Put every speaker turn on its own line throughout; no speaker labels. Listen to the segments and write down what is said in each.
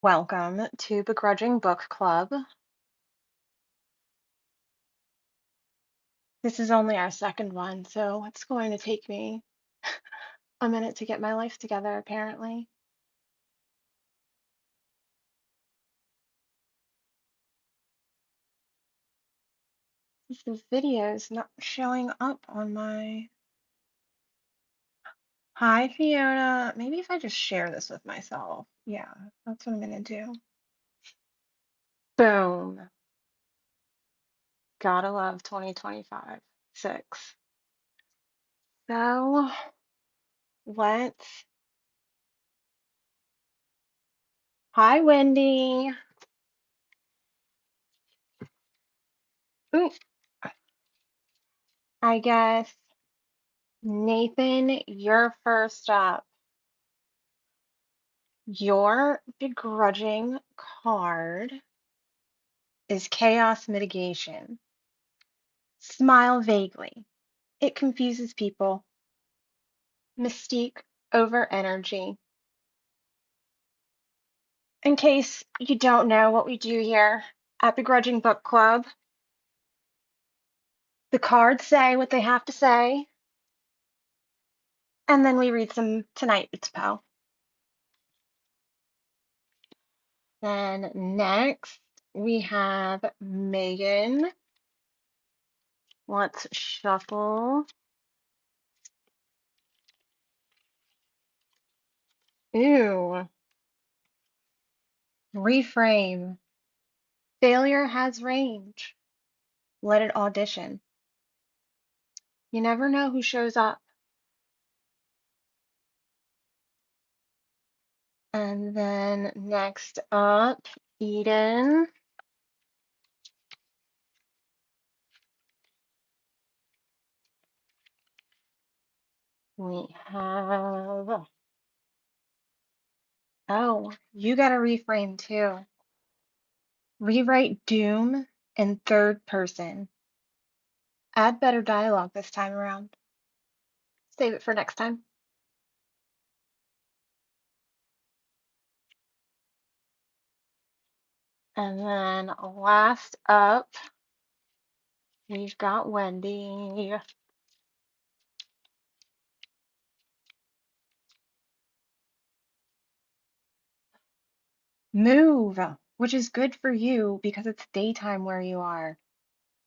Welcome to Begrudging Book Club. This is only our second one, so it's going to take me a minute to get my life together, apparently. This video's not showing up on my. Hi, Fiona. Maybe if I just share this with myself. Yeah, that's what I'm gonna do. Boom. Gotta love 2025. 6. So let's. Hi, Wendy. Ooh, I guess Nathan, you're first up. Your begrudging card is chaos mitigation. Smile vaguely. It confuses people. Mystique over energy. In case you don't know what we do here at Begrudging Book Club, the cards say what they have to say, and then we read some tonight. It's Poe. Then next we have Megan. Let's shuffle. Ooh, reframe. Failure has range. Let it audition. You never know who shows up. And then next up, Eden. We have, oh, you got to reframe too. Rewrite doom in third person. Add better dialogue this time around. Save it for next time. And then last up, we've got Wendy. Move, which is good for you because it's daytime where you are.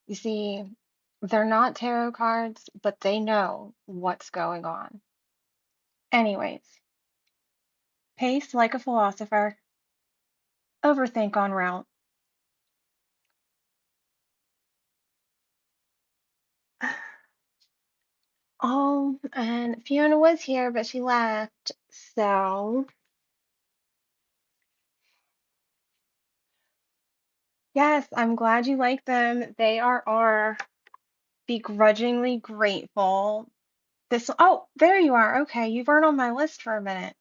You see, they're not tarot cards, but they know what's going on. Anyways, pace like a philosopher, overthink en route. Oh, and Fiona was here, but she left. So, yes, I'm glad you like them. They are our begrudgingly grateful. Oh, there you are. Okay, you weren't on my list for a minute.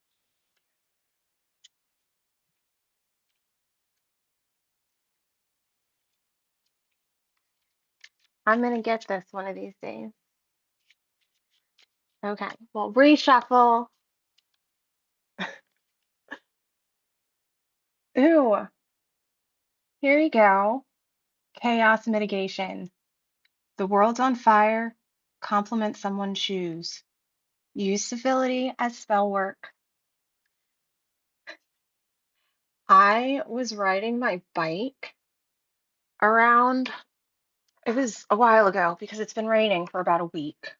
I'm gonna get this one of these days. Okay, well, reshuffle. Ooh, here you go. Chaos mitigation. The world's on fire. Compliment someone's shoes. Use civility as spell work. I was riding my bike around, it was a while ago because it's been raining for about a week.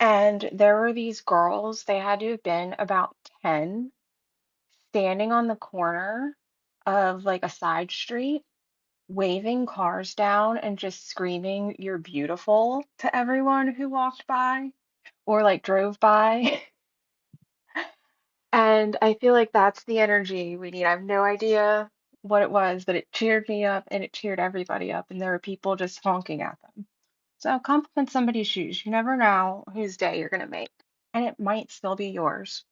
And there were these girls, they had to have been about 10, standing on the corner of like a side street, waving cars down and just screaming, "You're beautiful" to everyone who walked by or like drove by. And I feel like that's the energy we need. I have no idea what it was, but it cheered me up and it cheered everybody up. And there were people just honking at them. So compliment somebody's shoes. You never know whose day you're going to make. And it might still be yours.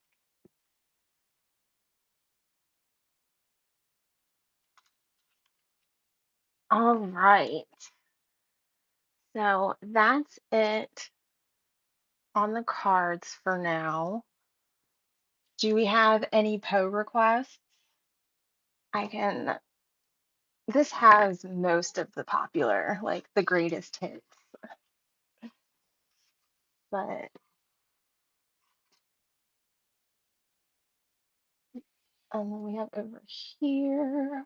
All right. So that's it on the cards for now. Do we have any Poe requests? I can, this has most of the popular, like the greatest hits, but we have over here.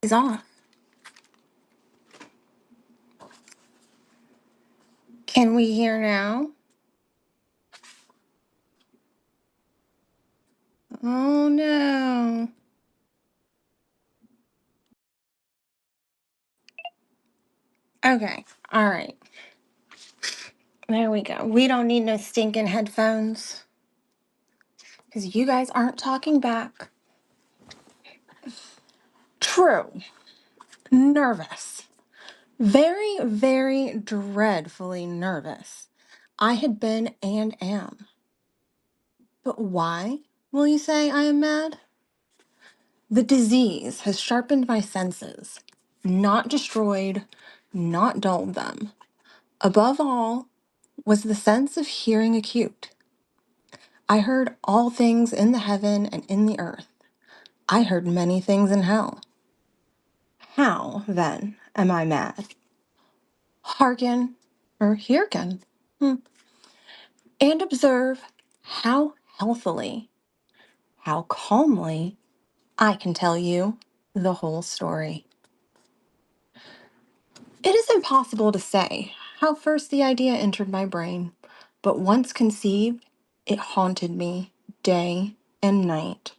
Is off. Can we hear now? Oh no. Okay. All right. There we go. We don't need no stinking headphones because you guys aren't talking back. True. Nervous. Very, very dreadfully nervous. I had been and am. But why, will you say, I am mad? The disease has sharpened my senses, not destroyed, not dulled them. Above all, was the sense of hearing acute. I heard all things in the heaven and in the earth. I heard many things in hell. How, then, am I mad? Hearken, or hearken, and observe how healthily, how calmly I can tell you the whole story. It is impossible to say how first the idea entered my brain, but once conceived, it haunted me day and night.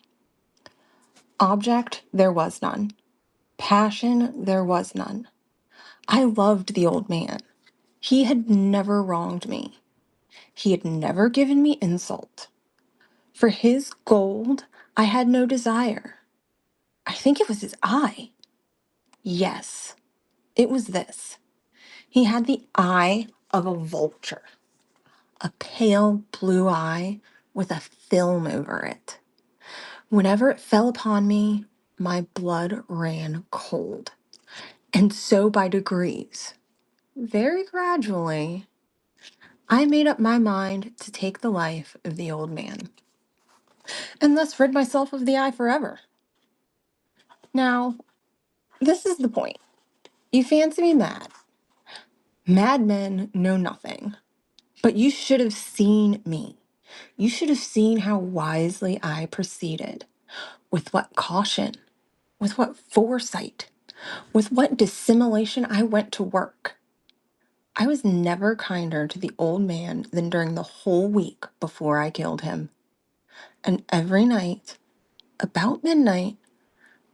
Object there was none. Passion there was none. I loved the old man. He had never wronged me. He had never given me insult. For his gold, I had no desire. I think it was his eye. Yes, it was this. He had the eye of a vulture, a pale blue eye with a film over it. Whenever it fell upon me, my blood ran cold. And so by degrees, very gradually, I made up my mind to take the life of the old man, and thus rid myself of the eye forever. Now, this is the point. You fancy me mad. Madmen know nothing, but you should have seen me. You should have seen how wisely I proceeded, with what caution, with what foresight, with what dissimulation I went to work. I was never kinder to the old man than during the whole week before I killed him. And every night, about midnight,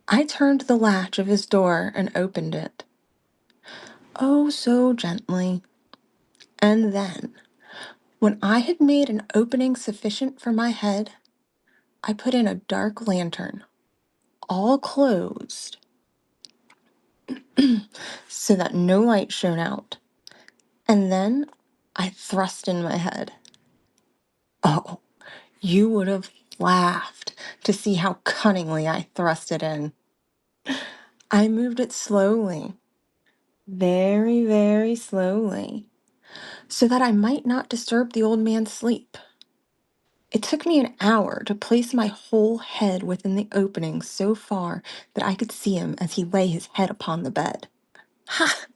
I turned the latch of his door and opened it. Oh, so gently. And then, when I had made an opening sufficient for my head, I put in a dark lantern, all closed, so that no light shone out. And then I thrust in my head. Oh, you would have laughed to see how cunningly I thrust it in. I moved it slowly, very, very slowly, so that I might not disturb the old man's sleep. It took me an hour to place my whole head within the opening so far that I could see him as he lay his head upon the bed. Ha!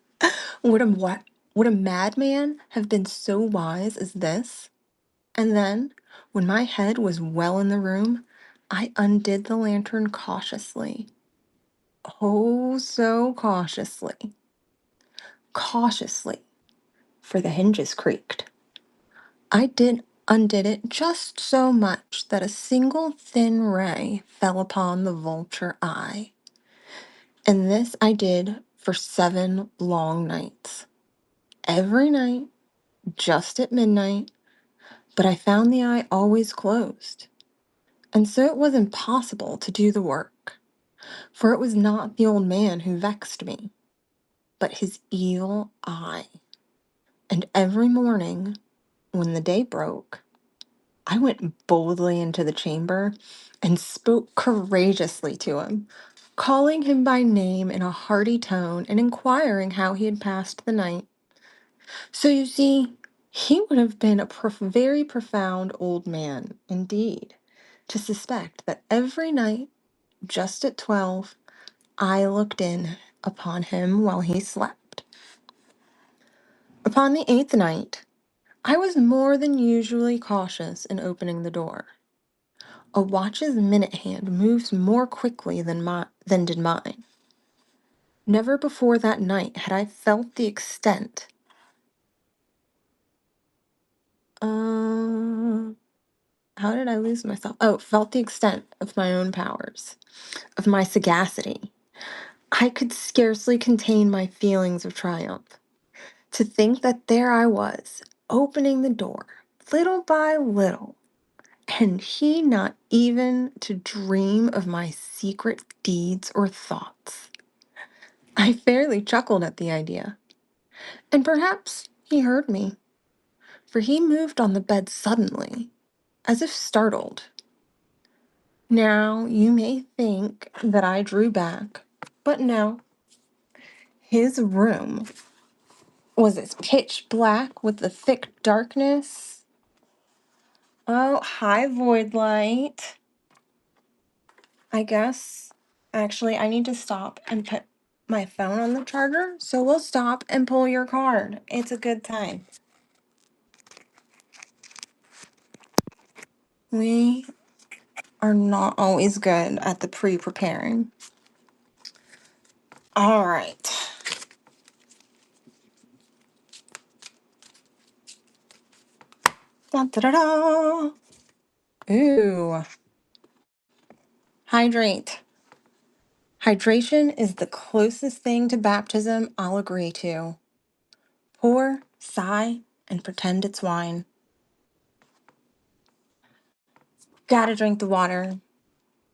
Would a madman have been so wise as this? And then, when my head was well in the room, I undid the lantern cautiously. Oh, so cautiously. Cautiously, for the hinges creaked. I did undid it just so much that a single thin ray fell upon the vulture eye. And this I did for 7 long nights. Every night, just at midnight, but I found the eye always closed. And so it was impossible to do the work, for it was not the old man who vexed me, but his evil eye. And every morning, when the day broke, I went boldly into the chamber and spoke courageously to him, calling him by name in a hearty tone and inquiring how he had passed the night. So you see, he would have been a very profound old man indeed to suspect that every night, just at 12, I looked in upon him while he slept. Upon the 8th night, I was more than usually cautious in opening the door. A watch's minute hand moves more quickly than did mine. Never before that night had I felt the extent. Uh, how did I lose myself? Oh, felt the extent of my own powers, of my sagacity. I could scarcely contain my feelings of triumph. To think that there I was, opening the door, little by little, and he not even to dream of my secret deeds or thoughts. I fairly chuckled at the idea, and perhaps he heard me, for he moved on the bed suddenly, as if startled. Now you may think that I drew back, but no. His room was as pitch black with the thick darkness. Oh, hi, void light. I guess, actually, I need to stop and put my phone on the charger, so we'll stop and pull your card. It's a good time. We are not always good at the pre-preparing. All right. Da, da, da, da. Ooh. Hydrate. Hydration is the closest thing to baptism I'll agree to. Pour, sigh, and pretend it's wine. Gotta drink the water,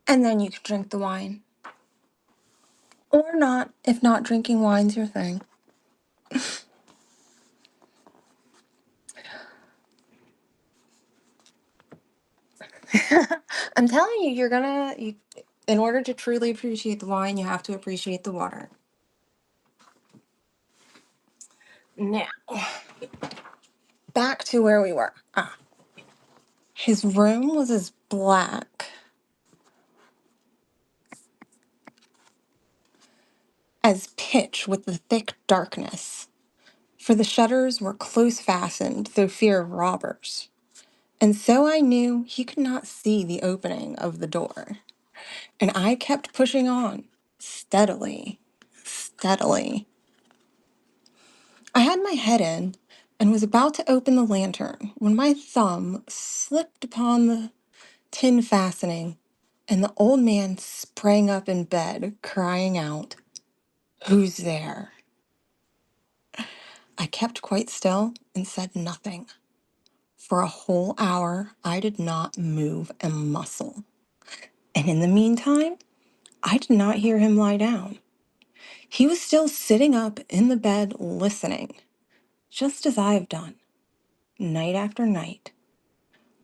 and then you can drink the wine. Or not, if not drinking wine's your thing. I'm telling you, in order to truly appreciate the wine, you have to appreciate the water. Now, back to where we were. His room was as black as pitch with the thick darkness, for the shutters were close fastened through fear of robbers. And so I knew he could not see the opening of the door. And I kept pushing on, steadily, steadily. I had my head in and was about to open the lantern when my thumb slipped upon the tin fastening, and the old man sprang up in bed, crying out, "Who's there?" I kept quite still and said nothing. For a whole hour, I did not move a muscle. And in the meantime, I did not hear him lie down. He was still sitting up in the bed listening, just as I have done, night after night,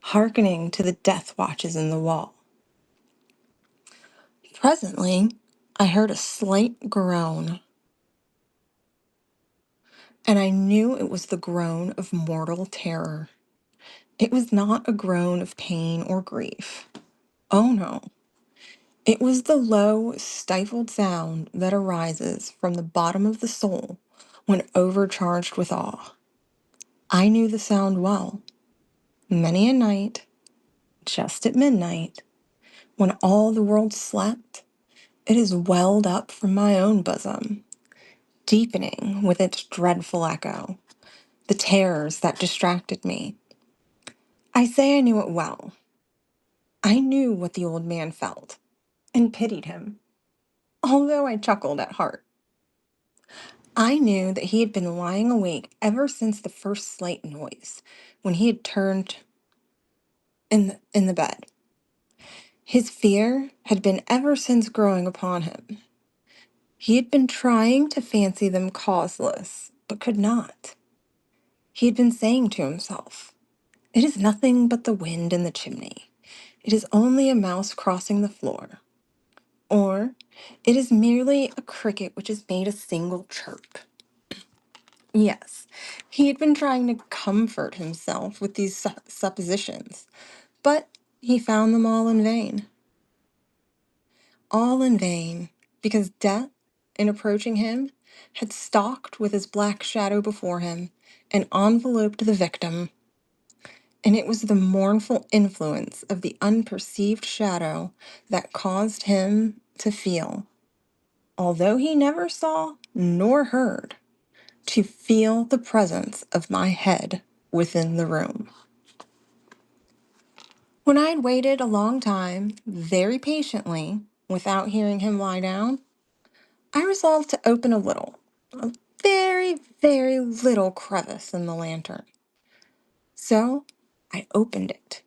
hearkening to the death watches in the wall. Presently, I heard a slight groan, and I knew it was the groan of mortal terror. It was not a groan of pain or grief. Oh no. It was the low, stifled sound that arises from the bottom of the soul when overcharged with awe. I knew the sound well. Many a night, just at midnight, when all the world slept, it has welled up from my own bosom, deepening with its dreadful echo the terrors that distracted me. I say I knew it well. I knew what the old man felt and pitied him, although I chuckled at heart. I knew that he had been lying awake ever since the first slight noise, when he had turned in the bed. His fear had been ever since growing upon him. He had been trying to fancy them causeless, but could not. He had been saying to himself, "It is nothing but the wind in the chimney. It is only a mouse crossing the floor." Or, "It is merely a cricket which has made a single chirp." Yes, he had been trying to comfort himself with these suppositions, but he found them all in vain. All in vain, because death, in approaching him, had stalked with his black shadow before him and enveloped the victim. And it was the mournful influence of the unperceived shadow that caused him to feel, although he never saw nor heard, to feel the presence of my head within the room. When I had waited a long time, very patiently, without hearing him lie down, I resolved to open a very, very little crevice in the lantern. So I opened it.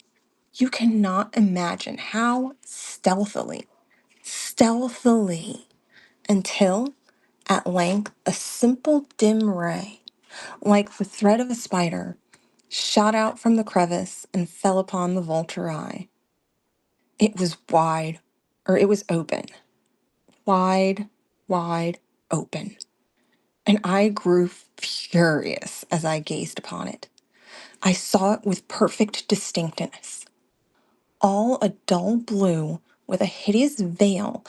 You cannot imagine how stealthily, until at length a simple dim ray, like the thread of a spider, shot out from the crevice and fell upon the vulture eye. It was it was open, wide, wide open, and I grew furious as I gazed upon it. I saw it with perfect distinctness, all a dull blue with a hideous veil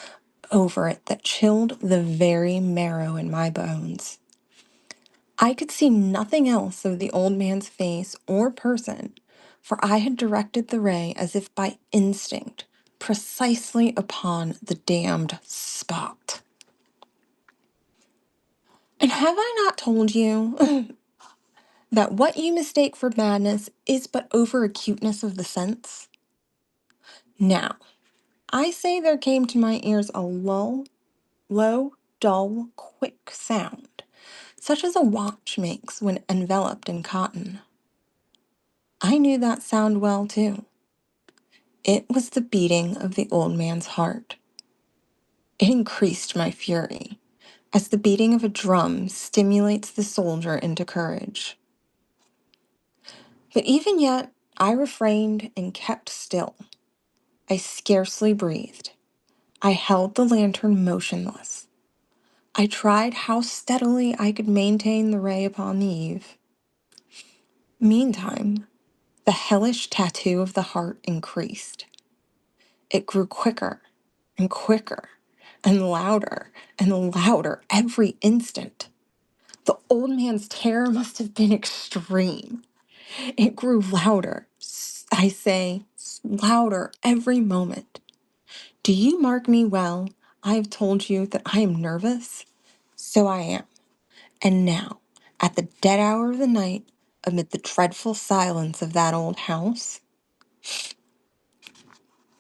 over it that chilled the very marrow in my bones. I could see nothing else of the old man's face or person, for I had directed the ray as if by instinct, precisely upon the damned spot. And have I not told you that what you mistake for madness is but over acuteness of the sense? Now, I say there came to my ears a low, dull, quick sound, such as a watch makes when enveloped in cotton. I knew that sound well, too. It was the beating of the old man's heart. It increased my fury, as the beating of a drum stimulates the soldier into courage. But even yet, I refrained and kept still. I scarcely breathed. I held the lantern motionless. I tried how steadily I could maintain the ray upon the eve. Meantime, the hellish tattoo of the heart increased. It grew quicker and quicker and louder every instant. The old man's terror must have been extreme. It grew louder, I say, louder every moment. Do you mark me well? I have told you that I am nervous. So I am. And now, at the dead hour of the night, amid the dreadful silence of that old house,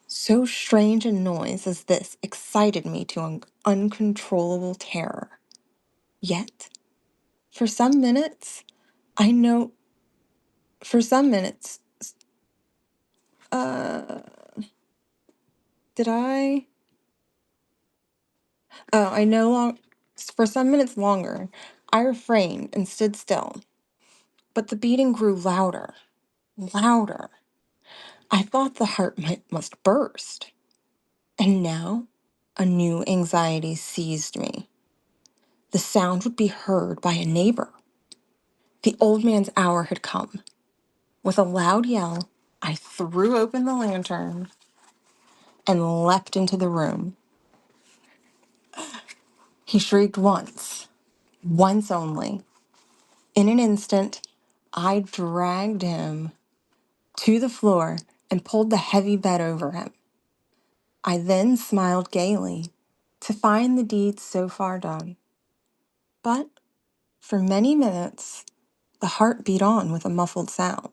so strange a noise as this excited me to an uncontrollable terror. Yet, for some minutes, I know, for some minutes, uh, did I? Oh, I no long, for some minutes longer, I refrained and stood still. But the beating grew louder. I thought the heart must burst. And now, a new anxiety seized me. The sound would be heard by a neighbor. The old man's hour had come. With a loud yell, I threw open the lantern and leapt into the room. He shrieked once only. In an instant, I dragged him to the floor and pulled the heavy bed over him. I then smiled gaily to find the deed so far done. But for many minutes, the heart beat on with a muffled sound.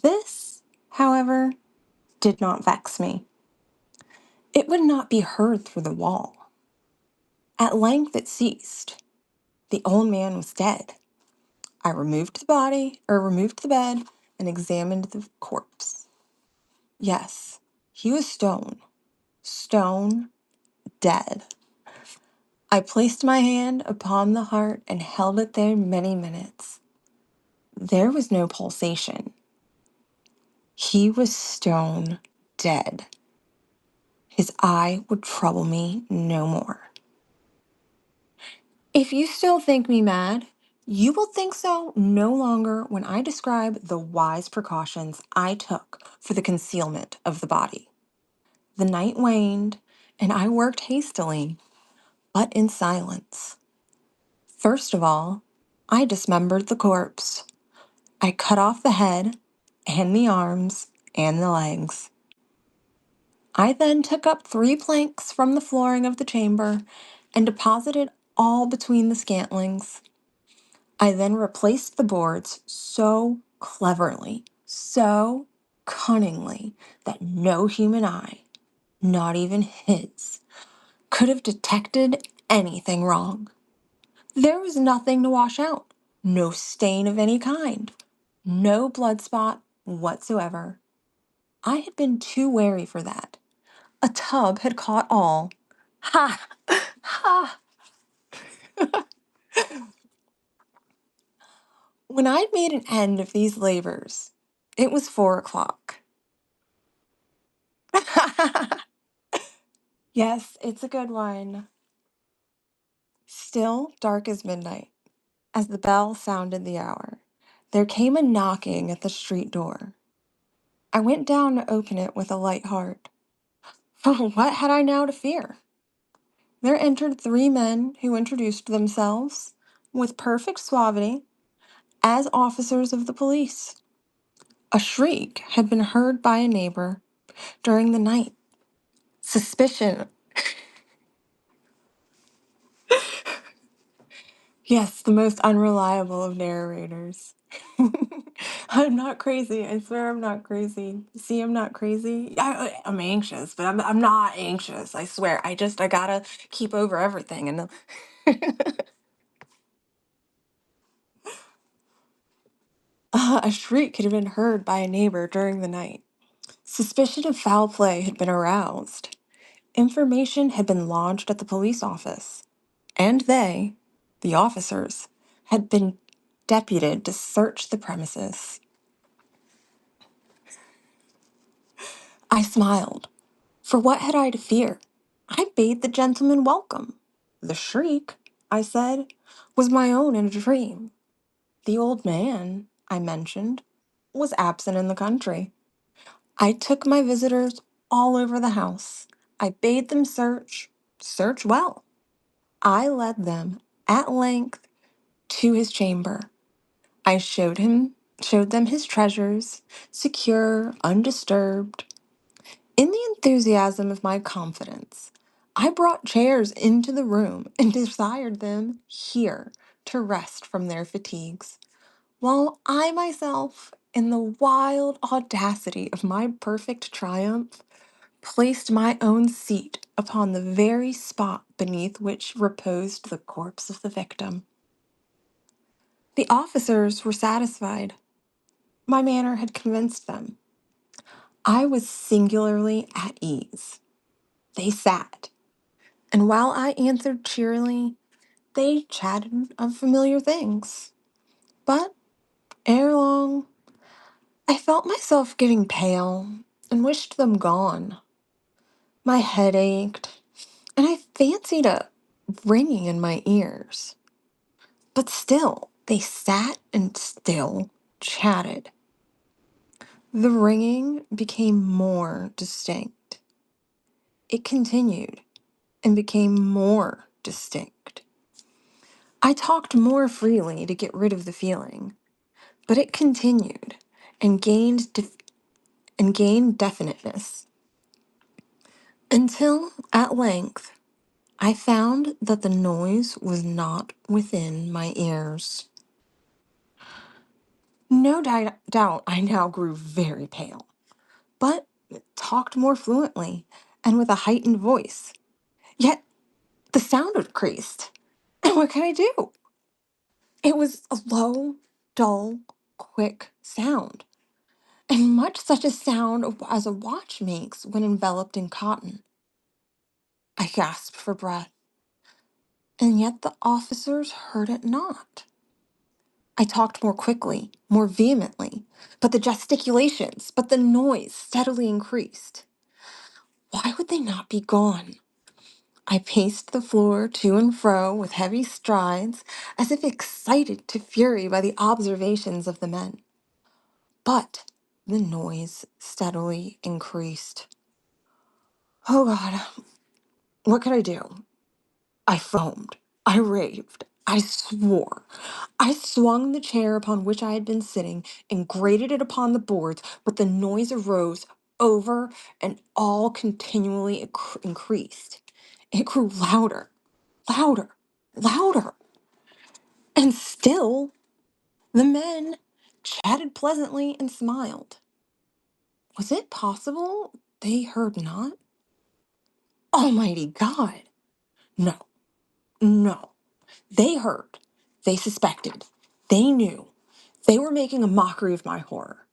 This, however, did not vex me. It would not be heard through the wall. At length it ceased. The old man was dead. I removed the bed, and examined the corpse. Yes, he was stone dead. I placed my hand upon the heart and held it there many minutes. There was no pulsation. He was stone dead. His eye would trouble me no more. If you still think me mad, you will think so no longer when I describe the wise precautions I took for the concealment of the body. The night waned, and I worked hastily, but in silence. First of all, I dismembered the corpse. I cut off the head, and the arms, and the legs. I then took up 3 planks from the flooring of the chamber and deposited all between the scantlings. I then replaced the boards so cleverly, so cunningly, that no human eye, not even his, could have detected anything wrong. There was nothing to wash out, no stain of any kind, no blood spot whatsoever. I had been too wary for that. A tub had caught all. Ha! Ha! When I'd made an end of these labors, it was 4 o'clock. Yes, it's a good one. Still dark as midnight, as the bell sounded the hour, there came a knocking at the street door. I went down to open it with a light heart. For what had I now to fear? There entered 3 men who introduced themselves, with perfect suavity, as officers of the police. A shriek had been heard by a neighbor during the night. Suspicion. Yes, the most unreliable of narrators. I'm not crazy. I swear I'm not crazy. See, I'm not crazy. I'm anxious, but I'm not anxious. I swear. I gotta keep over everything. And a shriek had been heard by a neighbor during the night. Suspicion of foul play had been aroused. Information had been lodged at the police office, and they, the officers, had been deputed to search the premises. I smiled. For what had I to fear? I bade the gentleman welcome. The shriek, I said, was my own in a dream. The old man, I mentioned, was absent in the country. I took my visitors all over the house. I bade them search well. I led them at length to his chamber. I showed them his treasures, secure, undisturbed. In the enthusiasm of my confidence, I brought chairs into the room and desired them here to rest from their fatigues, while I myself, in the wild audacity of my perfect triumph, placed my own seat upon the very spot beneath which reposed the corpse of the victim. The officers were satisfied. My manner had convinced them. I was singularly at ease. They sat, and while I answered cheerily, they chatted of familiar things. But ere long, I felt myself getting pale and wished them gone. My head ached, and I fancied a ringing in my ears. But still, they sat and still chatted. The ringing became more distinct. It continued and became more distinct. I talked more freely to get rid of the feeling, but it continued and gained definiteness until at length I found that the noise was not within my ears. No doubt I now grew very pale, but talked more fluently and with a heightened voice. Yet the sound decreased. And what can I do? It was a low, dull, quick sound, and much such a sound as a watch makes when enveloped in cotton. I gasped for breath, and yet the officers heard it not. I talked more quickly, more vehemently, but the noise steadily increased. Why would they not be gone? I paced the floor to and fro with heavy strides, as if excited to fury by the observations of the men. But the noise steadily increased. Oh God, what could I do? I foamed. I raved. I swore. I swung the chair upon which I had been sitting and grated it upon the boards, but the noise arose over and all continually increased. It grew louder, louder, louder. And still, the men chatted pleasantly and smiled. Was it possible they heard not? Almighty God! No, no. They heard. They suspected. They knew. They were making a mockery of my horror.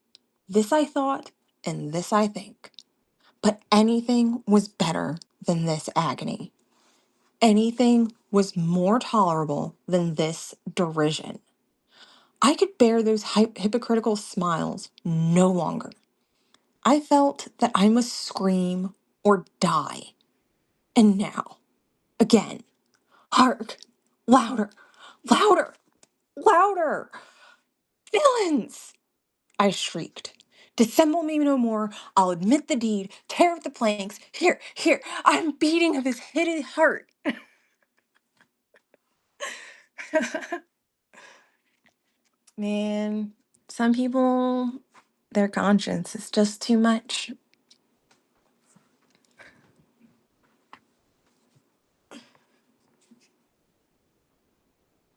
This I thought, and this I think. But anything was better than this agony. Anything was more tolerable than this derision. I could bear those hypocritical smiles no longer. I felt that I must scream or die. And now, again, hark! Louder! Louder! Louder! Villains! I shrieked. Dissemble me no more. I'll admit the deed, tear up the planks. Here, here, I'm beating of his hidden heart. Man, some people, their conscience is just too much.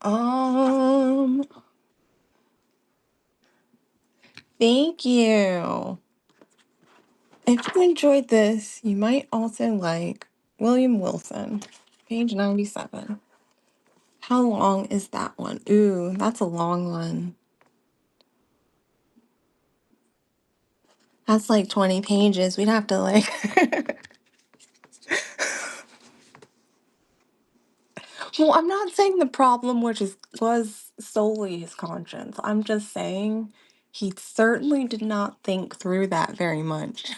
Um, Thank you. If you enjoyed this, you might also like William Wilson, page 97. How long is that one? Ooh, that's a long one. That's like 20 pages. We'd have to like. Well, I'm not saying the problem was solely his conscience. I'm just saying he certainly did not think through that very much.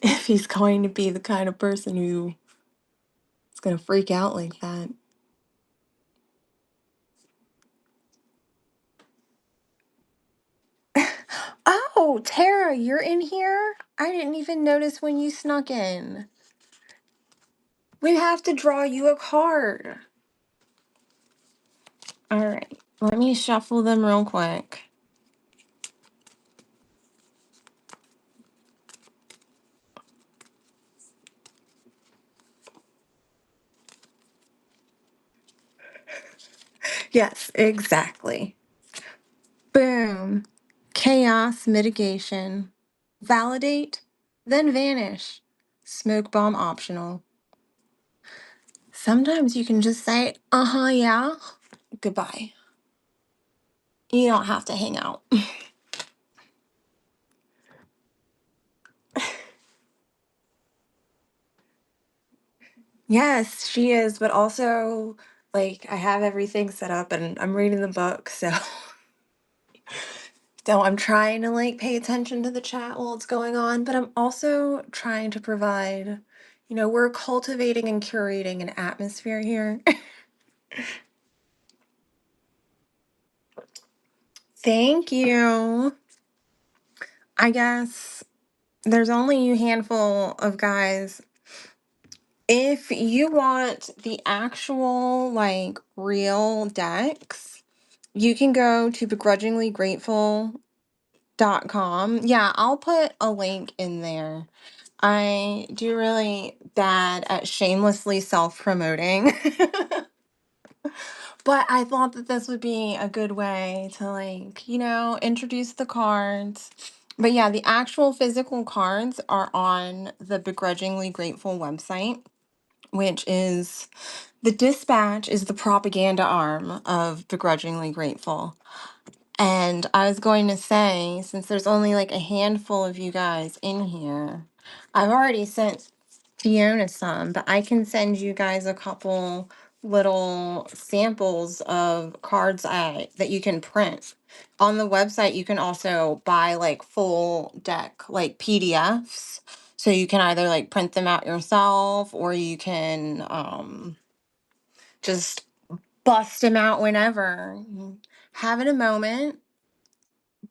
If he's going to be the kind of person who is going to freak out like that. Oh, Tara, you're in here? I didn't even notice when you snuck in. We have to draw you a card. All right, let me shuffle them real quick. Yes, exactly. Boom. Chaos mitigation. Validate, then vanish. Smoke bomb optional. Sometimes you can just say, yeah, goodbye. You don't have to hang out. Yes, she is, but also, like, I have everything set up and I'm reading the book, so. So I'm trying to, like, pay attention to the chat while it's going on, but I'm also trying to provide, we're cultivating and curating an atmosphere here. Thank you. I guess there's only a handful of guys. If you want the actual, like, real decks, you can go to begrudginglygrateful.com. Yeah, I'll put a link in there. I do really bad at shamelessly self-promoting. But I thought that this would be a good way to, like, introduce the cards. But yeah, the actual physical cards are on the Begrudgingly Grateful website, which is the Dispatch is the propaganda arm of Begrudgingly Grateful. And I was going to say, since there's only like a handful of you guys in here, I've already sent Fiona some, but I can send you guys a couple little samples of cards that you can print. On the website, you can also buy like full deck, like PDFs. So you can either like print them out yourself or you can just bust them out whenever. Have it a moment,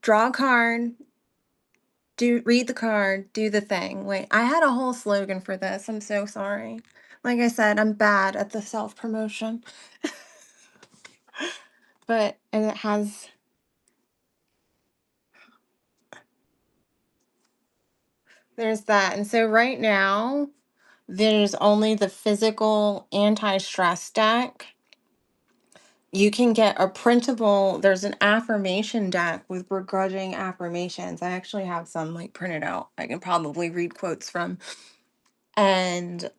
draw a card, read the card, do the thing. Wait, I had a whole slogan for this. I'm so sorry. Like I said, I'm bad at the self promotion. But and it has there's that. And so right now there's only the physical anti-stress deck. You can get a printable, there's an affirmation deck with begrudging affirmations. I actually have some like printed out. I can probably read quotes from. And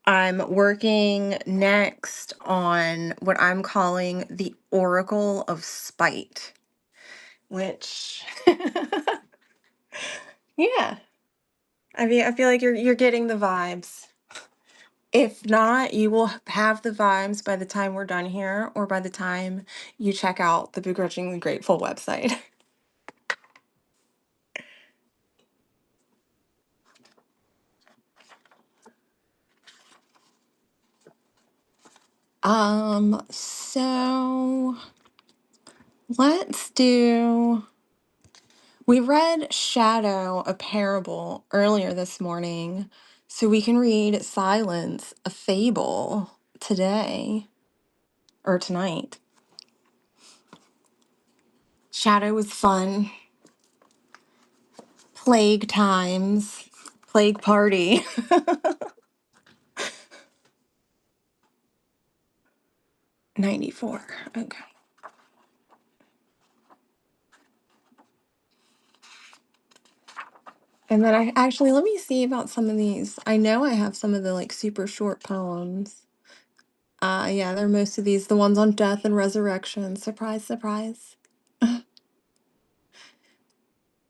I'm working next on what I'm calling the Oracle of Spite, which yeah, I feel like you're getting the vibes. If not, you will have the vibes by the time we're done here or by the time you check out the Begrudgingly Grateful website. So let's do we read Shadow, a parable, earlier this morning, so we can read Silence, a fable, today or tonight. Shadow was fun. Plague times. Plague party. 94. Okay. And then I actually, let me see about some of these. I know I have some of the like super short poems. Yeah, they're most of these, the ones on death and resurrection. Surprise, surprise.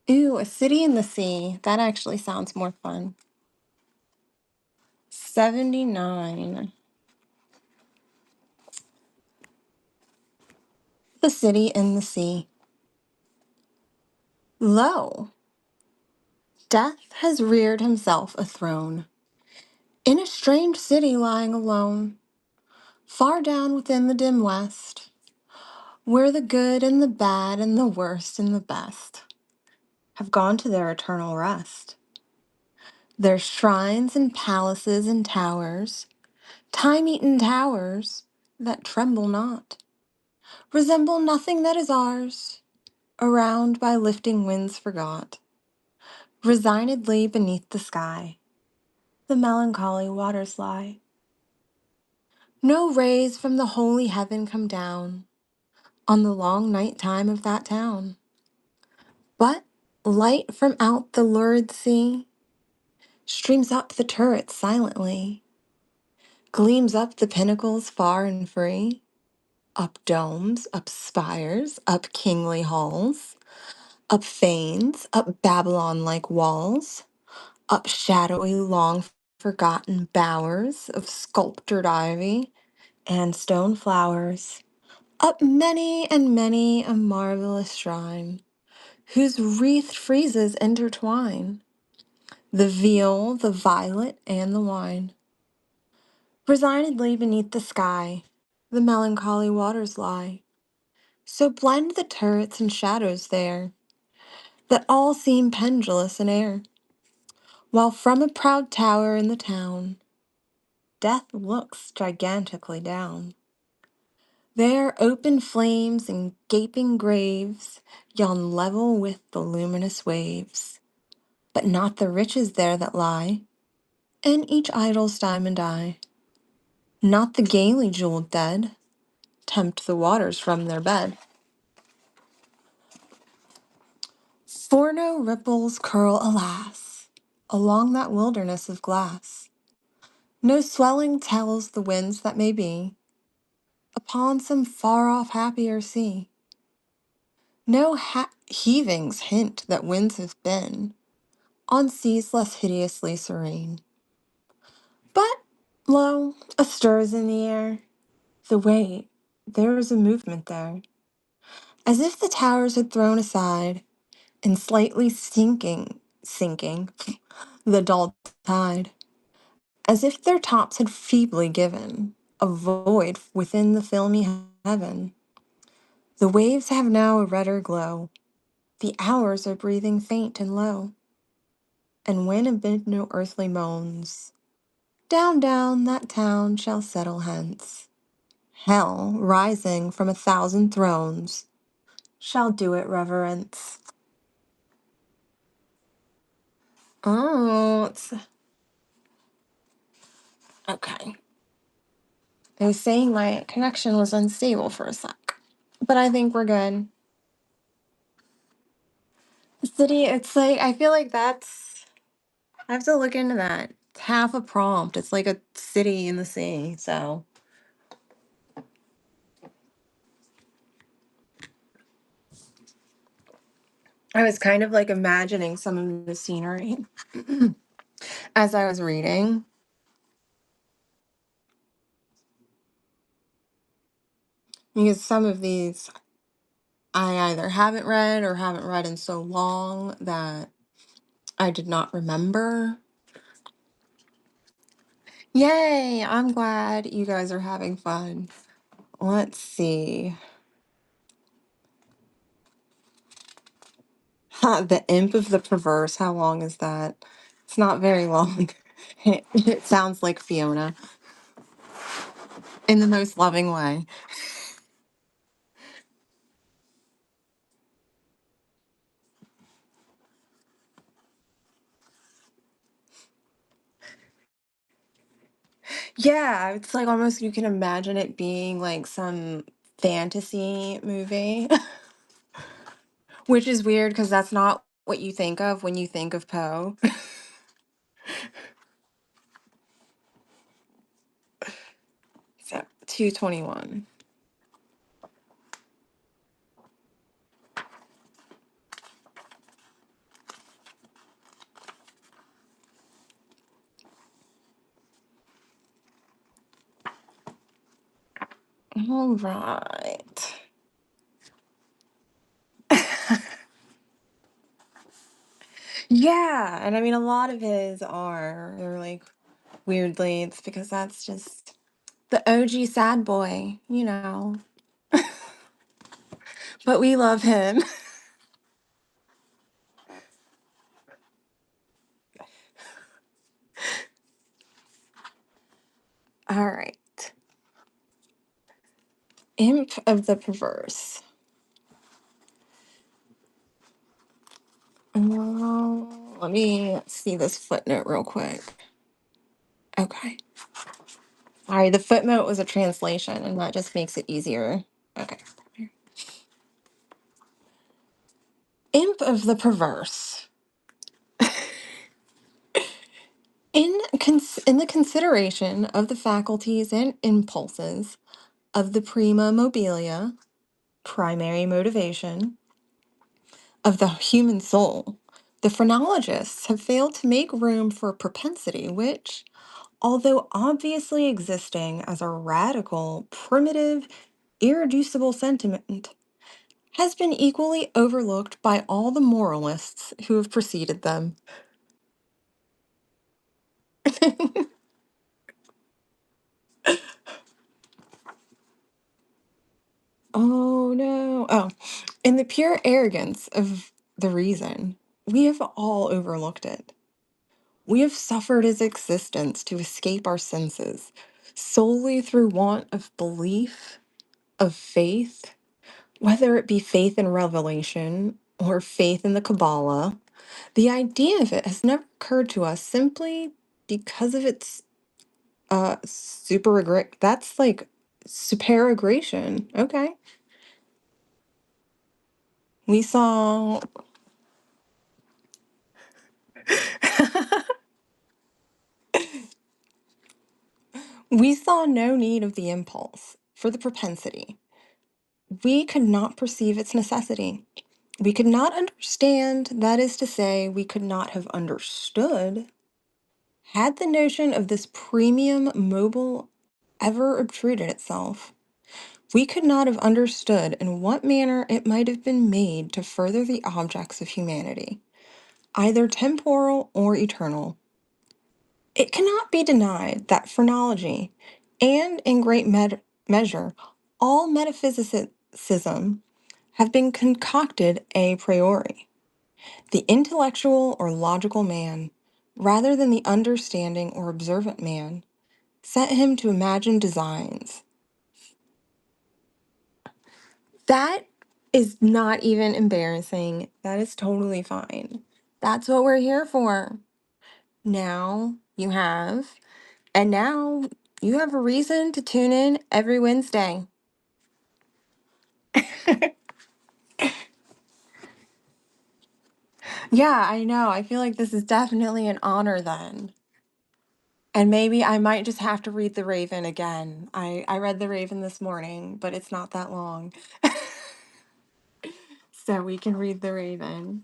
Ooh, A City in the Sea. That actually sounds more fun. 79. The City in the Sea. Lo, Death has reared himself a throne in a strange city lying alone, far down within the dim west, where the good and the bad and the worst and the best have gone to their eternal rest. Their shrines and palaces and towers, time-eaten towers that tremble not, resemble nothing that is ours, around by lifting winds forgot. Resignedly beneath the sky, the melancholy waters lie. No rays from the holy heaven come down on the long night time of that town, but light from out the lurid sea streams up the turrets silently, gleams up the pinnacles far and free, up domes, up spires, up kingly halls, up fanes, up Babylon-like walls, up shadowy, long forgotten bowers of sculptured ivy and stone flowers, up many and many a marvelous shrine, whose wreathed friezes intertwine the viol, the violet, and the wine. Resignedly beneath the sky, the melancholy waters lie. So blend the turrets and shadows there, that all seem pendulous in air, while from a proud tower in the town, death looks gigantically down. There open flames and gaping graves yawn level with the luminous waves, but not the riches there that lie in each idol's diamond eye. Not the gaily jeweled dead tempt the waters from their bed. For no ripples curl, alas, along that wilderness of glass. No swelling tells the winds that may be upon some far off happier sea. No heavings hint that winds have been on seas less hideously serene. But, lo, a stir is in the air. The wait, there is a movement there, as if the towers had thrown aside and slightly sinking the dull tide, as if their tops had feebly given a void within the filmy heaven. The waves have now a redder glow, the hours are breathing faint and low, and when amid no earthly moans, down, down that town shall settle hence. Hell, rising from 1,000 thrones, shall do it reverence. Oh, it's okay. I was saying my connection was unstable for a sec, but I think we're good. City, it's like, I feel like I have to look into that. It's half a prompt. It's like a city in the sea, so I was kind of like imagining some of the scenery as I was reading. Because some of these I either haven't read or haven't read in so long that I did not remember. Yay! I'm glad you guys are having fun. Let's see. The Imp of the Perverse. How long is that? It's not very long. It sounds like Fiona in the most loving way. Yeah, it's like almost you can imagine it being like some fantasy movie, which is weird because that's not what you think of when you think of Poe. So, 221. All right. Yeah, and I mean, a lot of his are, they're like weirdly, it's because that's just the OG sad boy, you know. But we love him. All right. Imp of the Perverse. Let me see this footnote real quick. Okay. Sorry, the footnote was a translation, and that just makes it easier. Okay. Imp of the Perverse. In the consideration of the faculties and impulses of the prima mobilia, primary motivation, of the human soul, the phrenologists have failed to make room for a propensity which, although obviously existing as a radical, primitive, irreducible sentiment, has been equally overlooked by all the moralists who have preceded them. Oh no. Oh, in the pure arrogance of the reason. We have all overlooked it. We have suffered as existence to escape our senses solely through want of belief, of faith, whether it be faith in revelation or faith in the Kabbalah. The idea of it has never occurred to us simply because of its that's like superagration. Okay. We saw we saw no need of the impulse for the propensity. We could not perceive its necessity. We could not understand, that is to say, we could not have understood, had the notion of this premium mobile ever obtruded itself. We could not have understood in what manner it might have been made to further the objects of humanity, either temporal or eternal. It cannot be denied that phrenology, and in great measure, all metaphysicism, have been concocted a priori. The intellectual or logical man, rather than the understanding or observant man, set him to imagine designs. That is not even embarrassing. That is totally fine. That's what we're here for. Now you have, and now you have a reason to tune in every Wednesday. Yeah, I know. I feel like this is definitely an honor then. And maybe I might just have to read The Raven again. I read The Raven this morning, but it's not that long. So we can read The Raven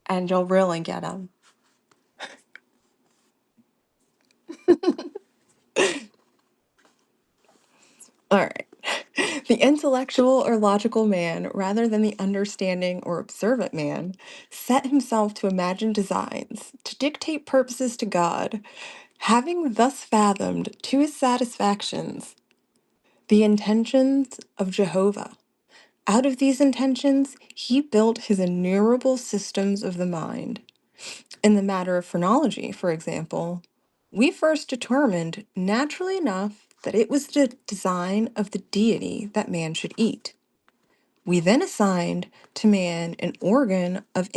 and you'll really get him. All right. The intellectual or logical man, rather than the understanding or observant man, set himself to imagine designs, to dictate purposes to God, having thus fathomed to his satisfactions the intentions of Jehovah. Out of these intentions, he built his innumerable systems of the mind. In the matter of phrenology, for example, we first determined, naturally enough, that it was the design of the deity that man should eat. We then assigned to man an organ of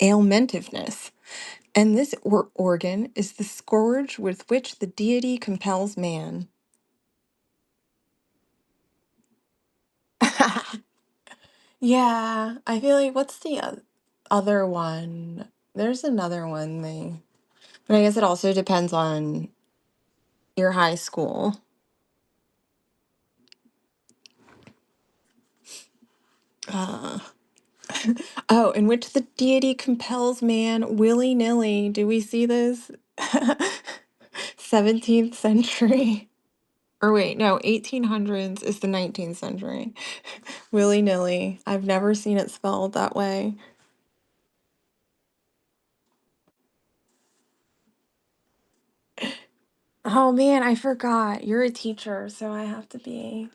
alimentiveness, and this organ is the scourge with which the deity compels man. Yeah, I feel like what's the other one? There's another one but I guess it also depends on your high school. Uh, oh, in which the deity compels man willy nilly. Do we see this? 17th century. Or wait, no, 1800s is the 19th century. Willy nilly. I've never seen it spelled that way. Oh man, I forgot. You're a teacher, so I have to be.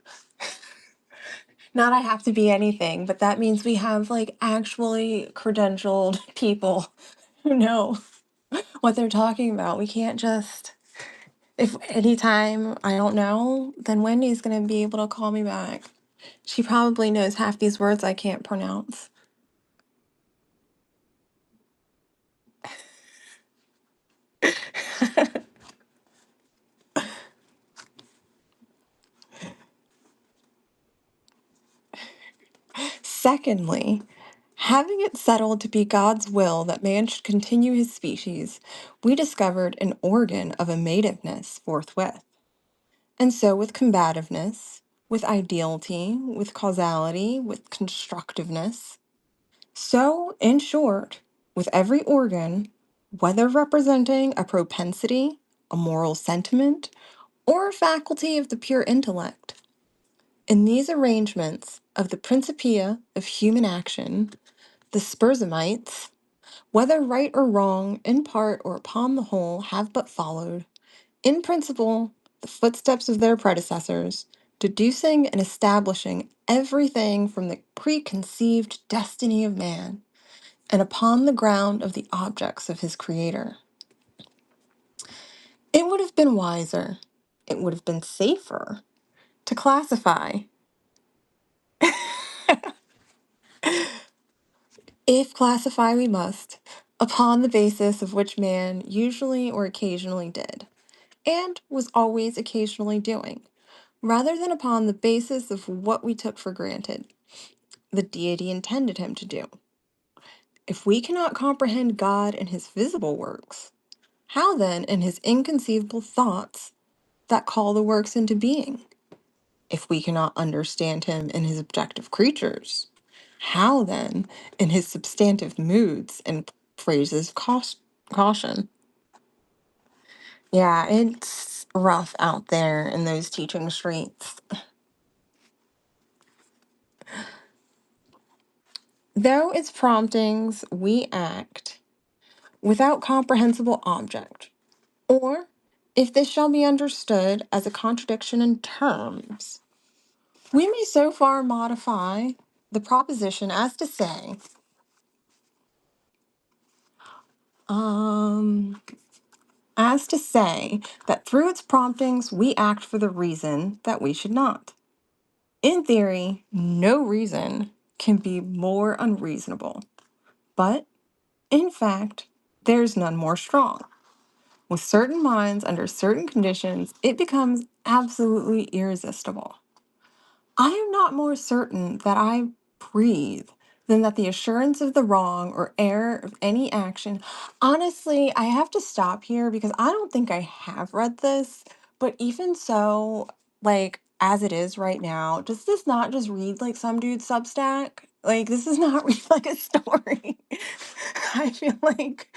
Not I have to be anything, but that means we have like actually credentialed people who know what they're talking about. We can't just, if anytime I don't know, then Wendy's going to be able to call me back. She probably knows half these words I can't pronounce. Secondly, having it settled to be God's will that man should continue his species, we discovered an organ of amativeness forthwith. And so with combativeness, with ideality, with causality, with constructiveness. So, in short, with every organ, whether representing a propensity, a moral sentiment, or a faculty of the pure intellect, in these arrangements of the principia of human action, the Spurzheimites, whether right or wrong, in part or upon the whole, have but followed, in principle, the footsteps of their predecessors, deducing and establishing everything from the preconceived destiny of man and upon the ground of the objects of his Creator. It would have been wiser, it would have been safer to classify, if classify we must, upon the basis of which man usually or occasionally did, and was always occasionally doing, rather than upon the basis of what we took for granted the deity intended him to do. If we cannot comprehend God in his visible works, how then in his inconceivable thoughts that call the works into being? If we cannot understand him in his objective creatures, how then in his substantive moods and phrases of caution? Yeah, it's rough out there in those teaching streets. Though its promptings we act without comprehensible object, or if this shall be understood as a contradiction in terms, we may so far modify the proposition um, as to say that through its promptings we act for the reason that we should not. In theory, no reason can be more unreasonable, but in fact, there's none more strong. With certain minds, under certain conditions, it becomes absolutely irresistible. I am not more certain that I breathe than that the assurance of the wrong or error of any action. Honestly, I have to stop here because I don't think I have read this, but even so, like as it is right now, does this not just read like some dude's Substack? Like, this is not read like a story. I feel like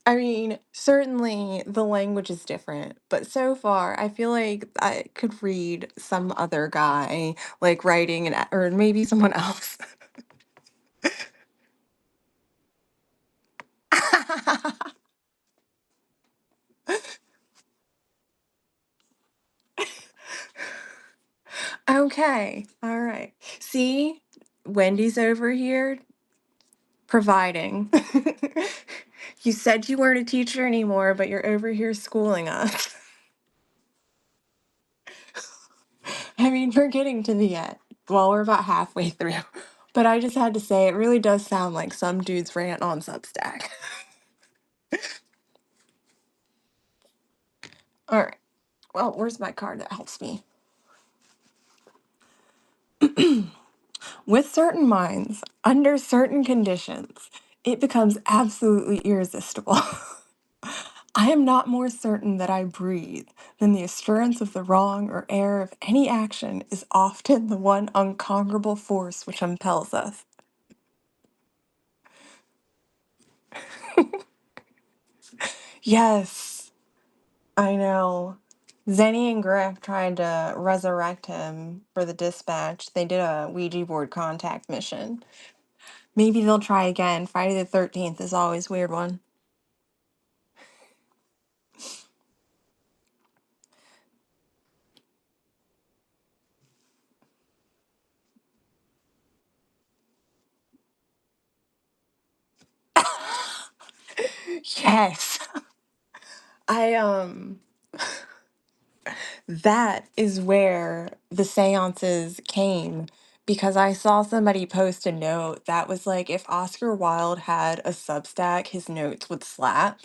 I mean, certainly the language is different, but so far I feel like I could read some other guy like writing an or maybe someone else. Okay, all right. See, Wendy's over here providing. You said you weren't a teacher anymore, but you're over here schooling us. I mean, we're getting to the end. Well, we're about halfway through. But I just had to say, it really does sound like some dude's rant on Substack. All right. Well, where's my card that helps me? With certain minds, under certain conditions, it becomes absolutely irresistible. I am not more certain that I breathe than the assurance of the wrong or error of any action is often the one unconquerable force which impels us. Yes, I know. Zenny and Griff tried to resurrect him for the dispatch. They did a Ouija board contact mission. Maybe they'll try again. Friday the 13th is always a weird one. Yes. I that is where the seances came because I saw somebody post a note that was like if Oscar Wilde had a Substack, his notes would slap.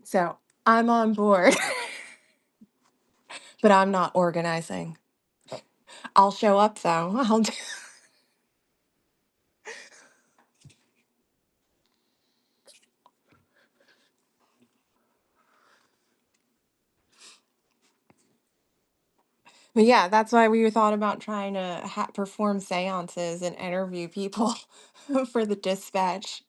So, I'm on board, but I'm not organizing. I'll show up though. I'll do. But yeah, that's why we thought about trying to perform seances and interview people for the dispatch.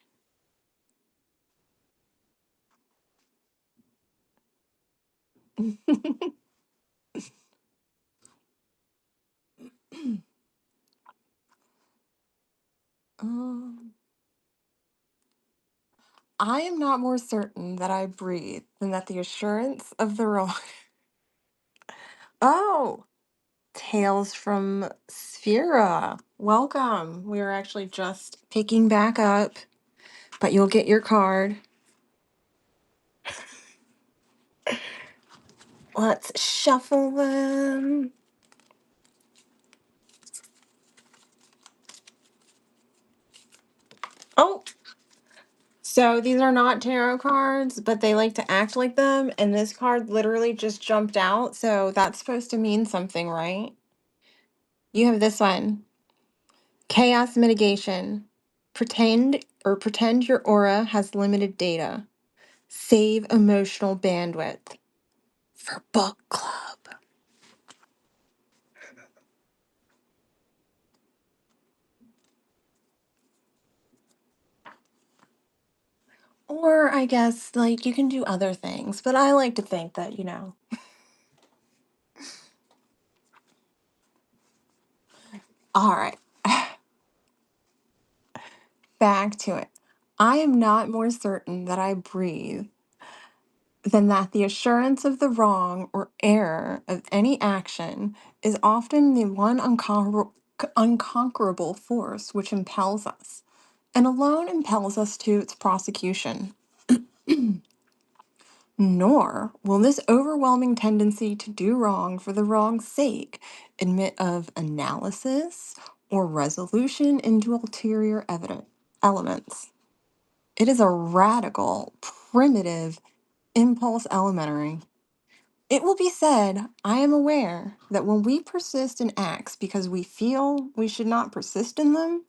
Um, I am not more certain that I breathe than that the assurance of the wrong. Oh, Tales from Sphera. Welcome. We were actually just picking back up, but you'll get your card. Let's shuffle them. Oh, so these are not tarot cards, but they like to act like them. And this card literally just jumped out. So that's supposed to mean something, right? You have this one, Chaos Mitigation. Pretend your aura has limited data. Save emotional bandwidth for book club. Or I guess like you can do other things, but I like to think that, All right, back to it. I am not more certain that I breathe than that the assurance of the wrong or error of any action is often the one unconquerable force which impels us, and alone impels us to its prosecution. Nor will this overwhelming tendency to do wrong for the wrong's sake admit of analysis or resolution into ulterior elements. It is a radical, primitive impulse elementary. It will be said, I am aware that when we persist in acts because we feel we should not persist in them,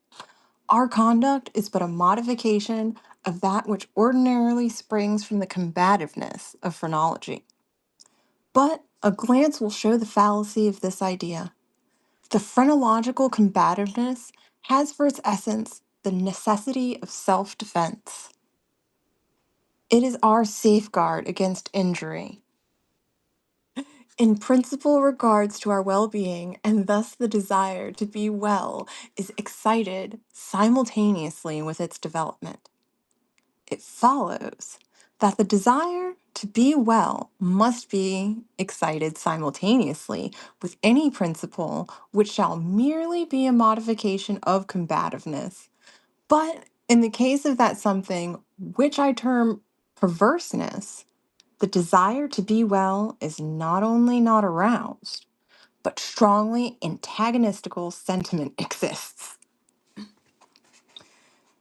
our conduct is but a modification of that which ordinarily springs from the combativeness of phrenology. But a glance will show the fallacy of this idea. The phrenological combativeness has for its essence the necessity of self defense. It is our safeguard against injury. In principal regards to our well being, and thus the desire to be well is excited simultaneously with its development. It follows that the desire to be well must be excited simultaneously with any principle which shall merely be a modification of combativeness. But in the case of that something which I term perverseness, the desire to be well is not only not aroused, but strongly antagonistical sentiment exists.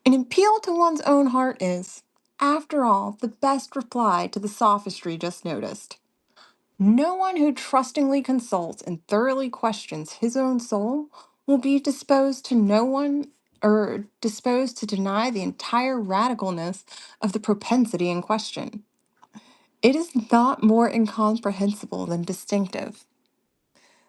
An appeal to one's own heart is, after all, the best reply to the sophistry just noticed. No one who trustingly consults and thoroughly questions his own soul will be disposed to no one or disposed to deny the entire radicalness of the propensity in question. It is not more incomprehensible than distinctive.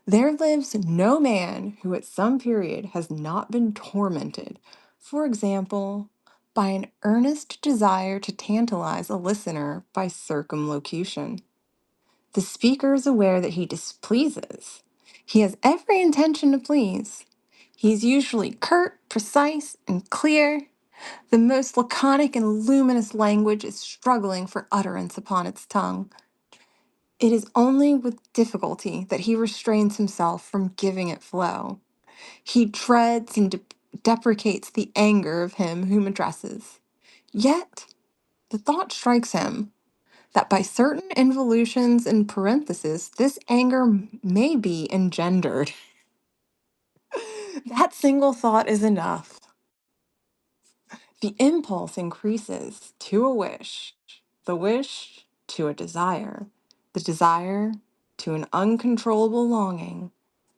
There lives no man who at some period has not been tormented, for example, by an earnest desire to tantalize a listener by circumlocution. The speaker is aware that he displeases. He has every intention to please. He is usually curt, precise, and clear. The most laconic and luminous language is struggling for utterance upon its tongue. It is only with difficulty that he restrains himself from giving it flow. He dreads and deprecates the anger of him whom addresses. Yet the thought strikes him that by certain involutions in parenthesis, this anger may be engendered. That single thought is enough. The impulse increases to a wish, the wish to a desire, the desire to an uncontrollable longing,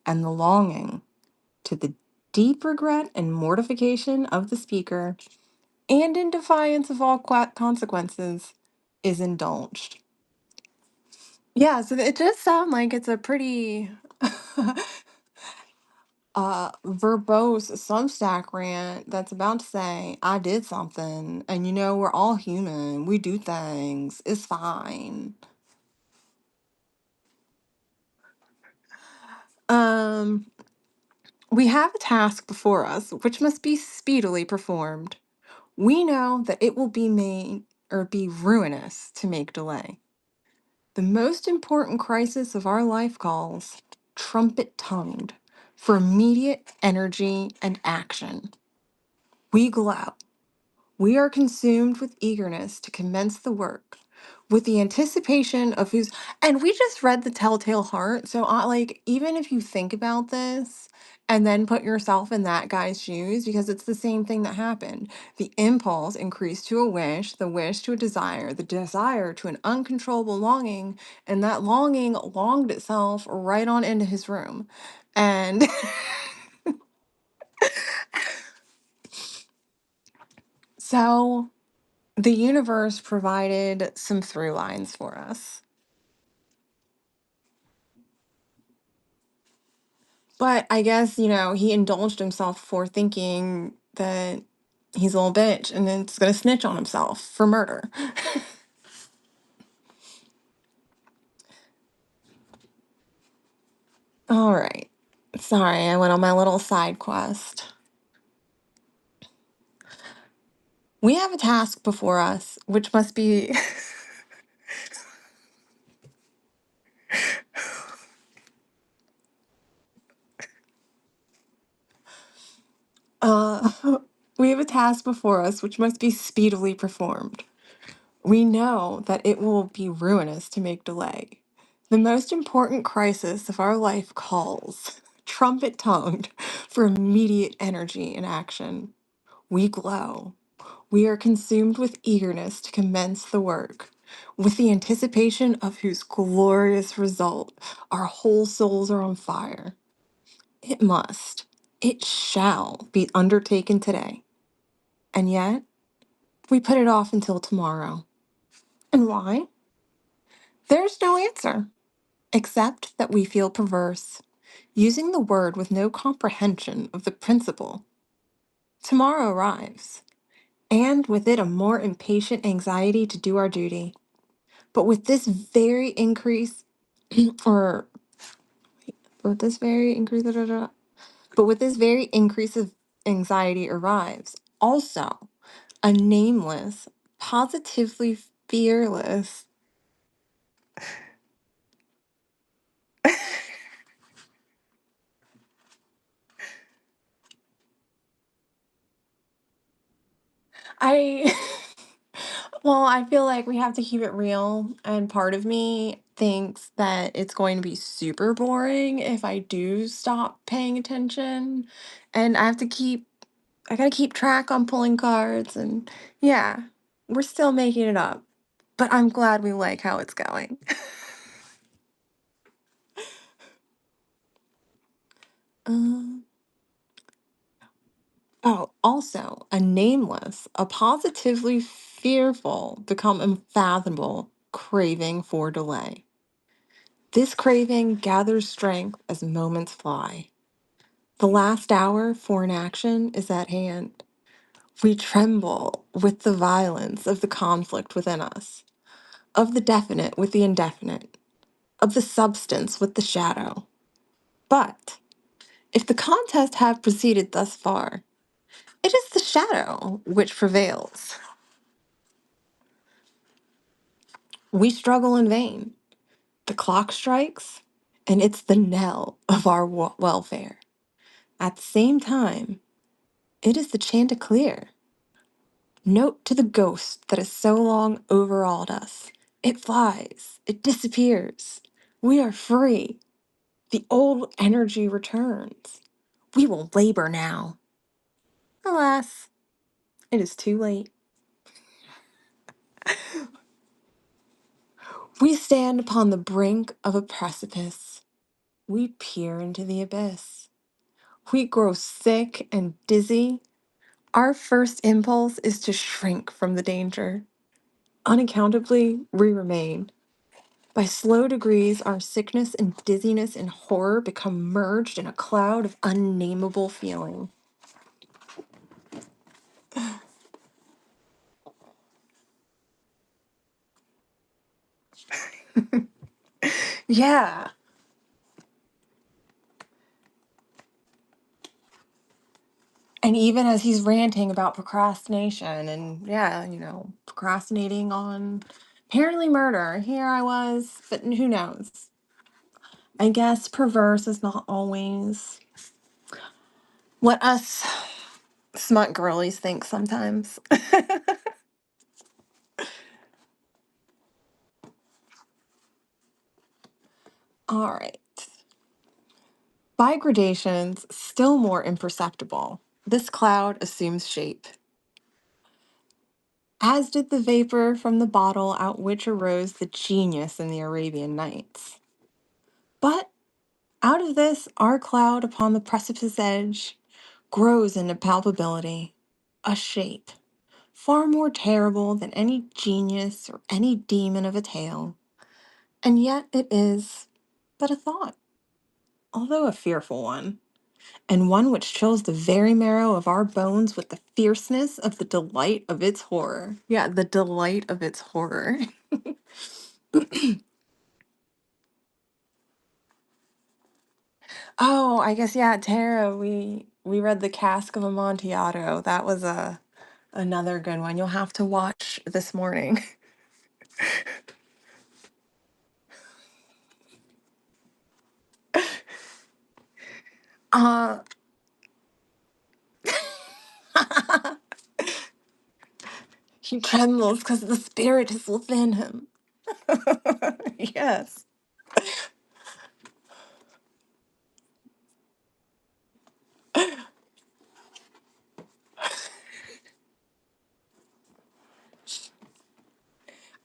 and the longing to the deep regret and mortification of the speaker, and in defiance of all consequences, is indulged. Yeah, so it does sound like it's a pretty verbose Substack rant that's about to say, I did something, and we're all human. We do things. It's fine. Um, We have a task before us which must be speedily performed. We know that it will be made or be ruinous to make delay. The most important crisis of our life calls, trumpet tongued, for immediate energy and action. We glow. We are consumed with eagerness to commence the work, with the anticipation of who's. And we just read The Telltale Heart. So, like, even if you think about this and then put yourself in that guy's shoes, because it's the same thing that happened. The impulse increased to a wish, the wish to a desire, the desire to an uncontrollable longing, and that longing longed itself right on into his room. And so the universe provided some through lines for us. But I guess, he indulged himself for thinking that he's a little bitch and then it's going to snitch on himself for murder. All right. Sorry, I went on my little side quest. We have a task before us, which must be. uh, we have a task before us, which must be speedily performed. We know that it will be ruinous to make delay. The most important crisis of our life calls, trumpet tongued, for immediate energy and action. We glow. We are consumed with eagerness to commence the work, with the anticipation of whose glorious result our whole souls are on fire. It must, it shall be undertaken today. And yet, we put it off until tomorrow. And why? There's no answer, except that we feel perverse, using the word with no comprehension of the principle. Tomorrow arrives, and with it a more impatient anxiety to do our duty. But with this very increase, or with this very increase, da, da, da, but with this very increase of anxiety arrives also a nameless, positively fearless. I Well, I feel like we have to keep it real, and part of me thinks that it's going to be super boring if I do stop paying attention, and I gotta keep track on pulling cards, and yeah, we're still making it up, but I'm glad we like how it's going. Um, oh, also, a nameless, a positively fearful, become unfathomable craving for delay. This craving gathers strength as moments fly. The last hour for an action is at hand. We tremble with the violence of the conflict within us, of the definite with the indefinite, of the substance with the shadow. But if the contest have proceeded thus far, it is the shadow which prevails. We struggle in vain. The clock strikes, and it's the knell of our welfare. At the same time, it is the chanticleer. Note to the ghost that has so long overawed us. It flies, it disappears. We are free. The old energy returns. We will labor now. Alas, it is too late. We stand upon the brink of a precipice. We peer into the abyss. We grow sick and dizzy. Our first impulse is to shrink from the danger. Unaccountably, we remain. By slow degrees, our sickness and dizziness and horror become merged in a cloud of unnameable feeling. Yeah. And even as he's ranting about procrastination and, yeah, procrastinating on apparently murder, here I was, but who knows? I guess perverse is not always what us smut girlies think sometimes. All right. By gradations, still more imperceptible, this cloud assumes shape, as did the vapor from the bottle out which arose the genius in the Arabian Nights. But out of this, our cloud upon the precipice edge grows into palpability, a shape, far more terrible than any genius or any demon of a tale. And yet it is but a thought, although a fearful one, and one which chills the very marrow of our bones with the fierceness of the delight of its horror. Yeah, the delight of its horror. Oh, I guess yeah, Tara, we read The Cask of Amontillado. That was another good one. You'll have to watch this morning. Uh he trembles because the spirit is within him. Yes.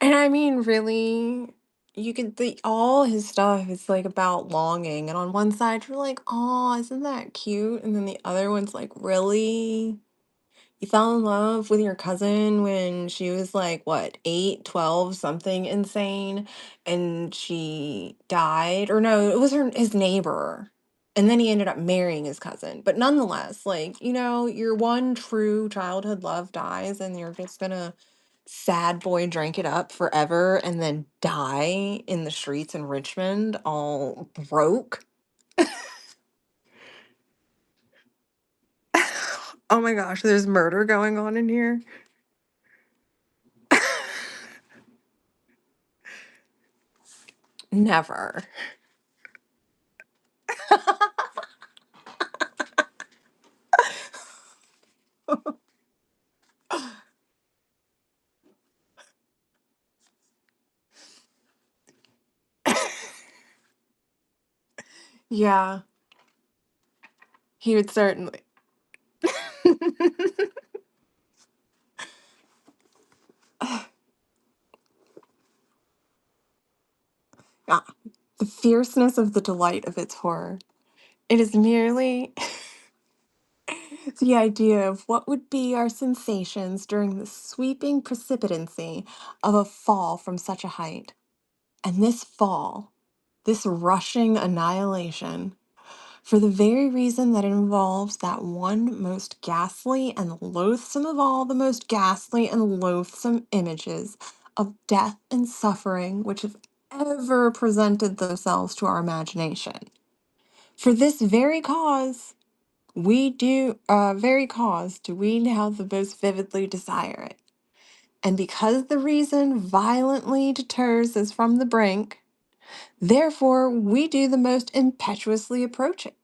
And I mean, really, you could think all his stuff is like about longing. And on one side, you're like, oh, isn't that cute? And then the other one's like, really? You fell in love with your cousin when she was like, what, 8, 12, something insane, and she died? Or no, it was his neighbor. And then he ended up marrying his cousin. But nonetheless, like, your one true childhood love dies, and you're just gonna sad boy drink it up forever and then die in the streets in Richmond all broke. Oh my gosh, there's murder going on in here. Never. Yeah, he would certainly. Yeah, the fierceness of the delight of its horror. It is merely the idea of what would be our sensations during the sweeping precipitancy of a fall from such a height. And this fall, this rushing annihilation, for the very reason that it involves that one most ghastly and loathsome of all the most ghastly and loathsome images of death and suffering which have ever presented themselves to our imagination. For this very cause do we now the most vividly desire it. And because the reason violently deters us from the brink, therefore we do the most impetuously approach it.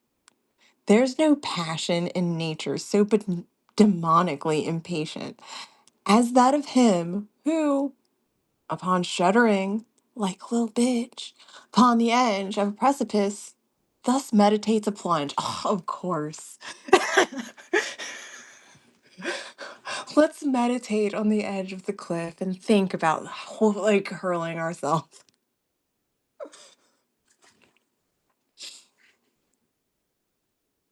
There's no passion in nature so demonically impatient as that of him who, upon shuddering, like a little bitch, upon the edge of a precipice, thus meditates a plunge. Oh, of course. Let's meditate on the edge of the cliff and think about like hurling ourselves.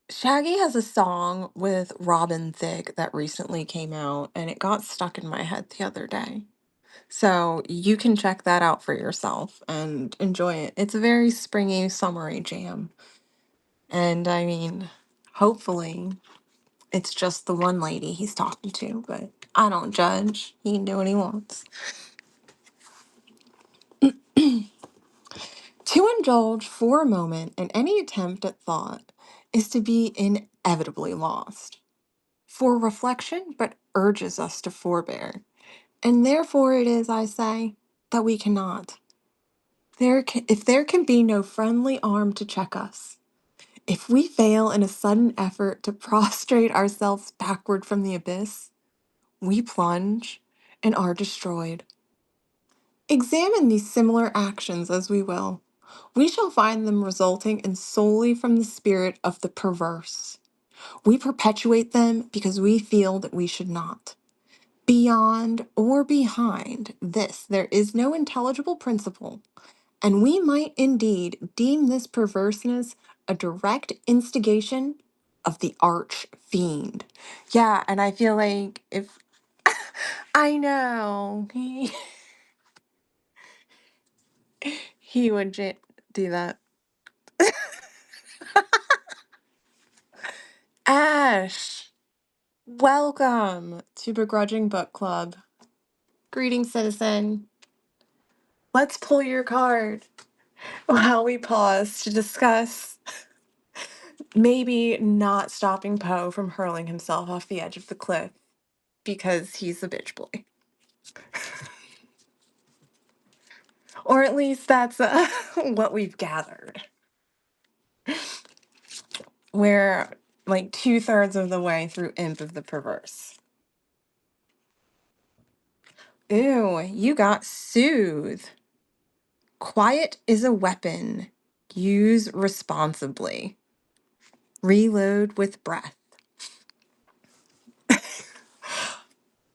Shaggy has a song with Robin Thicke that recently came out, and it got stuck in my head the other day. So you can check that out for yourself and enjoy it. It's a very springy, summery jam. And I mean, hopefully it's just the one lady he's talking to, but I don't judge. He can do what he wants. To indulge for a moment in any attempt at thought is to be inevitably lost. for reflection, but urges us to forbear. And therefore it is, I say, that we cannot. If there can be no friendly arm to check us, if we fail in a sudden effort to prostrate ourselves backward from the abyss, we plunge and are destroyed. Examine these similar actions as we will. We shall find them resulting in solely from the spirit of the perverse. We perpetuate them because we feel that we should not. Beyond or behind this, there is no intelligible principle, and we might indeed deem this perverseness a direct instigation of the arch fiend. Yeah, and I feel like if I know he would do that. Ash, welcome to Begrudging Book Club. Greetings, citizen. Let's pull your card while we pause to discuss maybe not stopping Poe from hurling himself off the edge of the cliff because he's a bitch boy. Or at least that's what we've gathered. We're like 2/3 of the way through Imp of the Perverse. Ooh, you got Soothe. Quiet is a weapon. Use responsibly. Reload with breath.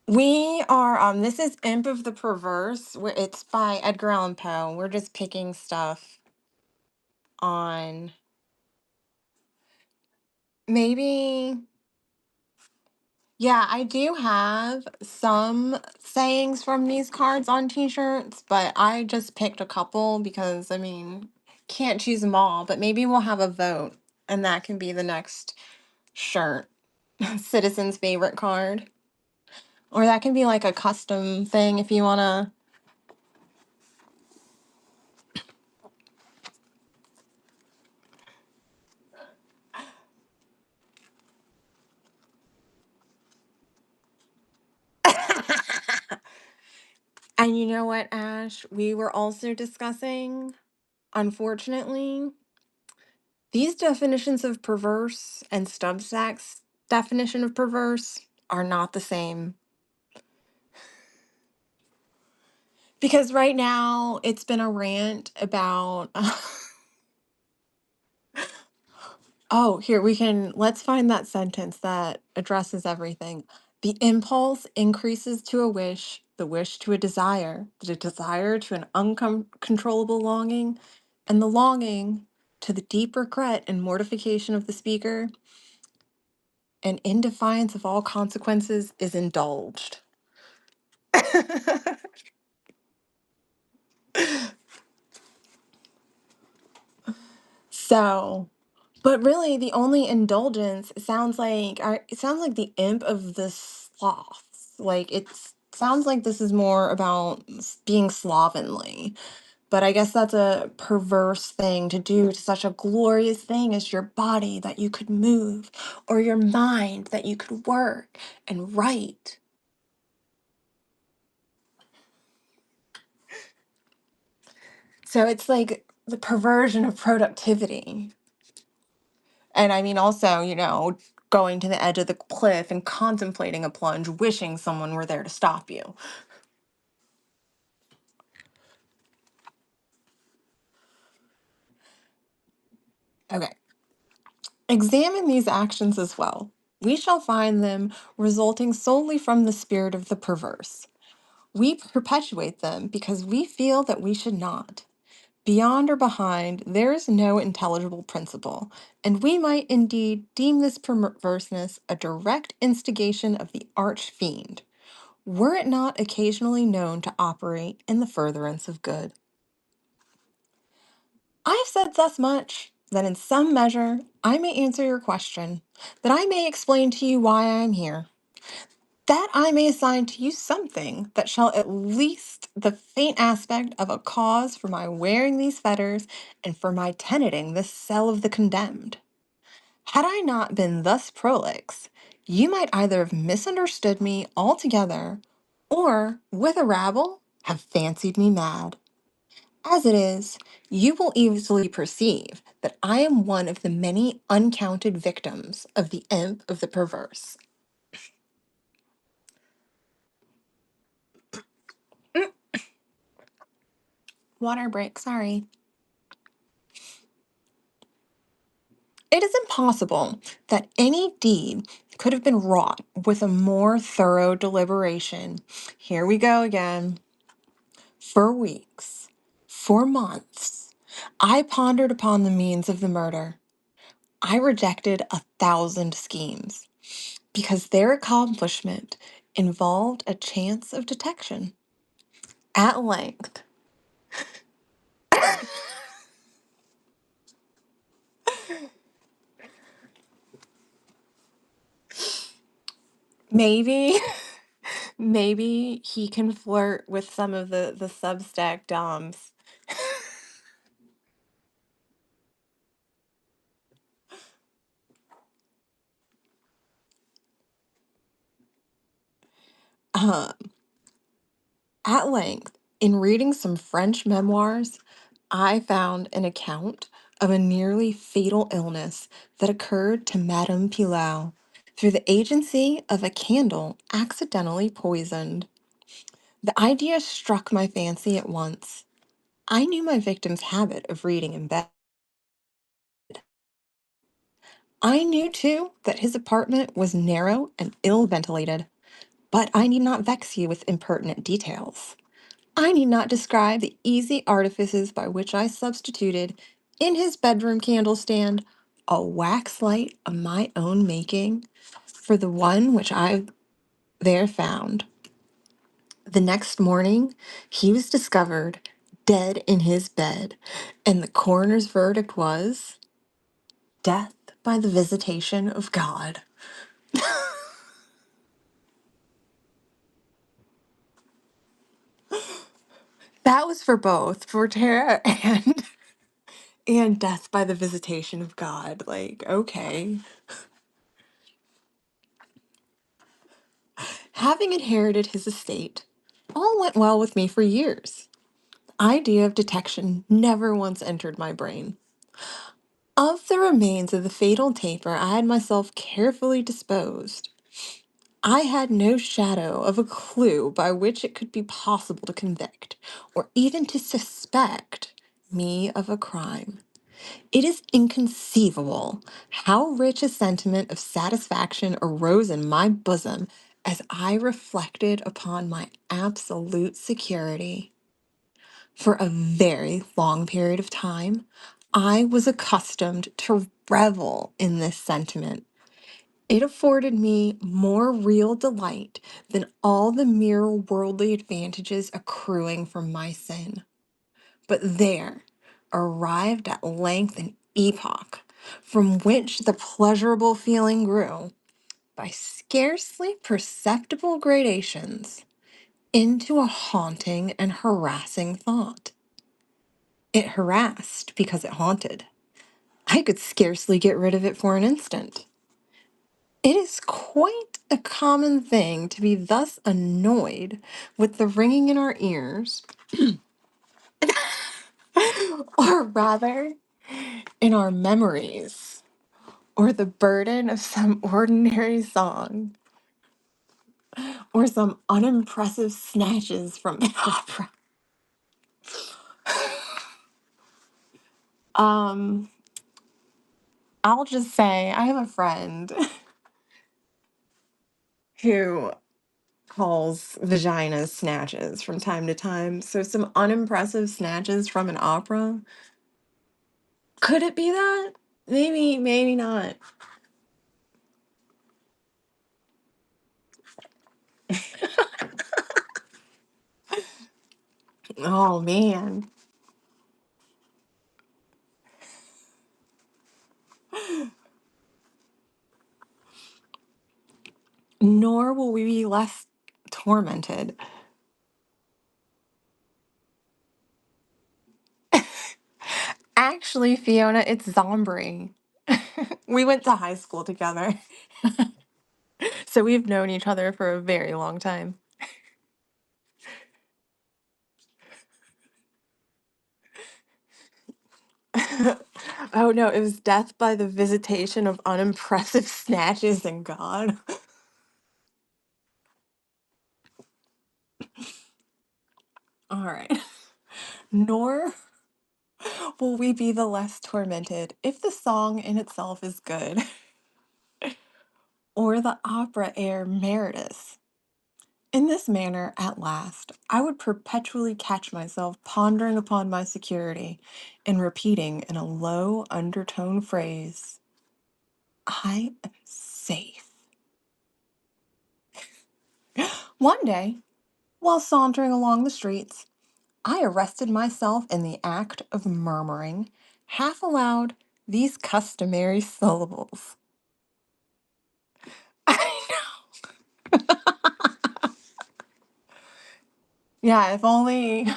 We are this is Imp of the Perverse. It's by Edgar Allan Poe. We're just picking stuff on maybe. Yeah, I do have some sayings from these cards on t-shirts, but I just picked a couple because I mean, can't choose them all, but maybe we'll have a vote and that can be the next shirt. Citizen's favorite card. Or that can be like a custom thing if you want to. And you know what, Ash? We were also discussing, unfortunately, these definitions of perverse and Substack's definition of perverse are not the same. Because right now it's been a rant about. Oh, here let's find that sentence that addresses everything. The impulse increases to a wish, the wish to a desire, the desire to an uncontrollable longing, and the longing to the deep regret and mortification of the speaker, and in defiance of all consequences is indulged. So, but really, the only indulgence it sounds like the imp of the sloths. Like it sounds like this is more about being slovenly. But I guess that's a perverse thing to do to such a glorious thing as your body that you could move, or your mind that you could work and write. So it's like the perversion of productivity. And I mean, also, going to the edge of the cliff and contemplating a plunge, wishing someone were there to stop you. Okay. Examine these actions as well. We shall find them resulting solely from the spirit of the perverse. We perpetuate them because we feel that we should not. Beyond or behind, there is no intelligible principle, and we might indeed deem this perverseness a direct instigation of the arch fiend, were it not occasionally known to operate in the furtherance of good. I have said thus much that in some measure I may answer your question, that I may explain to you why I am here, that I may assign to you something that shall at least the faint aspect of a cause for my wearing these fetters and for my tenanting this cell of the condemned. Had I not been thus prolix, you might either have misunderstood me altogether or, with a rabble, have fancied me mad. As it is, you will easily perceive that I am one of the many uncounted victims of the imp of the perverse. Mm, Water break, sorry. It is impossible that any deed could have been wrought with a more thorough deliberation. Here we go again. For weeks, for months, I pondered upon the means of the murder. I rejected 1,000 schemes because their accomplishment involved a chance of detection. At length, maybe, maybe he can flirt with some of the Substack doms. Uh, at length, in reading some French memoirs, I found an account of a nearly fatal illness that occurred to Madame Pilau through the agency of a candle accidentally poisoned. The idea struck my fancy at once. I knew my victim's habit of reading in bed. I knew, too, that his apartment was narrow and ill ventilated, but I need not vex you with impertinent details. I need not describe the easy artifices by which I substituted, in his bedroom candle stand, a wax light of my own making for the one which I there found. The next morning, he was discovered dead in his bed, and the coroner's verdict was death by the visitation of God. That was for both, for terror and death by the visitation of God. Like, okay. Having inherited his estate, all went well with me for years. Idea of detection never once entered my brain. Of the remains of the fatal taper, I had myself carefully disposed. I had no shadow of a clue by which it could be possible to convict, or even to suspect, me of a crime. It is inconceivable how rich a sentiment of satisfaction arose in my bosom as I reflected upon my absolute security. For a very long period of time, I was accustomed to revel in this sentiment. It afforded me more real delight than all the mere worldly advantages accruing from my sin. But there arrived at length an epoch from which the pleasurable feeling grew, by scarcely perceptible gradations, into a haunting and harassing thought. It harassed because it haunted. I could scarcely get rid of it for an instant. It is quite a common thing to be thus annoyed with the ringing in our ears, or rather, in our memories, or the burden of some ordinary song, or some unimpressive snatches from an opera. Um, I'll just say I have a friend who calls vaginas snatches from time to time. So some unimpressive snatches from an opera. Could it be that? Maybe, maybe not. Oh man. Nor will we be less tormented. Actually, Fiona, it's Zombie. We went to high school together. So we've known each other for a very long time. Oh no, it was death by the visitation of unimpressive snatches and God. All right. Nor will we be the less tormented if the song in itself is good, or the opera air meritorious. In this manner, at last, I would perpetually catch myself pondering upon my security and repeating in a low undertone phrase, I am safe. One day, while sauntering along the streets, I arrested myself in the act of murmuring, half aloud, these customary syllables. I know. Yeah, if only.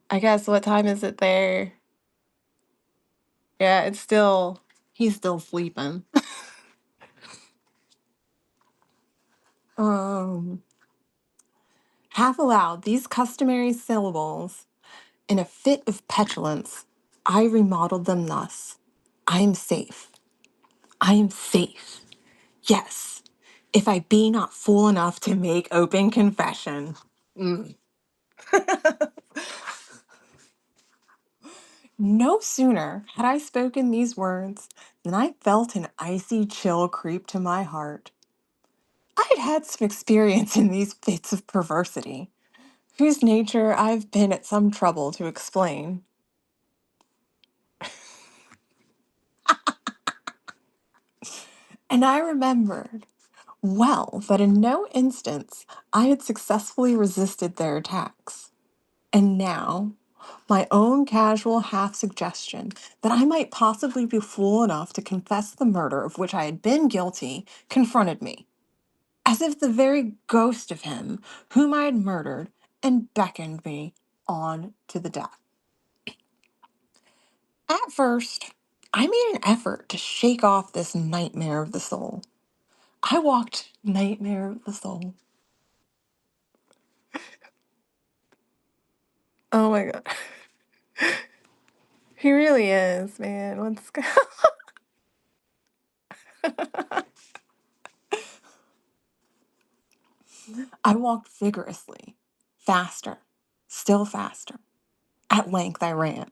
I guess what time is it there? Yeah, he's still sleeping. Um, Half aloud, these customary syllables, in a fit of petulance, I remodeled them thus. I am safe. I am safe. Yes, if I be not fool enough to make open confession. Mm. No sooner had I spoken these words than I felt an icy chill creep to my heart. I had had some experience in these fits of perversity, whose nature I've been at some trouble to explain. And I remembered well that in no instance I had successfully resisted their attacks. And now, my own casual half suggestion that I might possibly be fool enough to confess the murder of which I had been guilty confronted me, as if the very ghost of him whom I had murdered and beckoned me on to the death. At first, I made an effort to shake off this nightmare of the soul. I walked nightmare of the soul. Oh my god. He really is, man. Let's go. I walked vigorously, faster, still faster. At length I ran.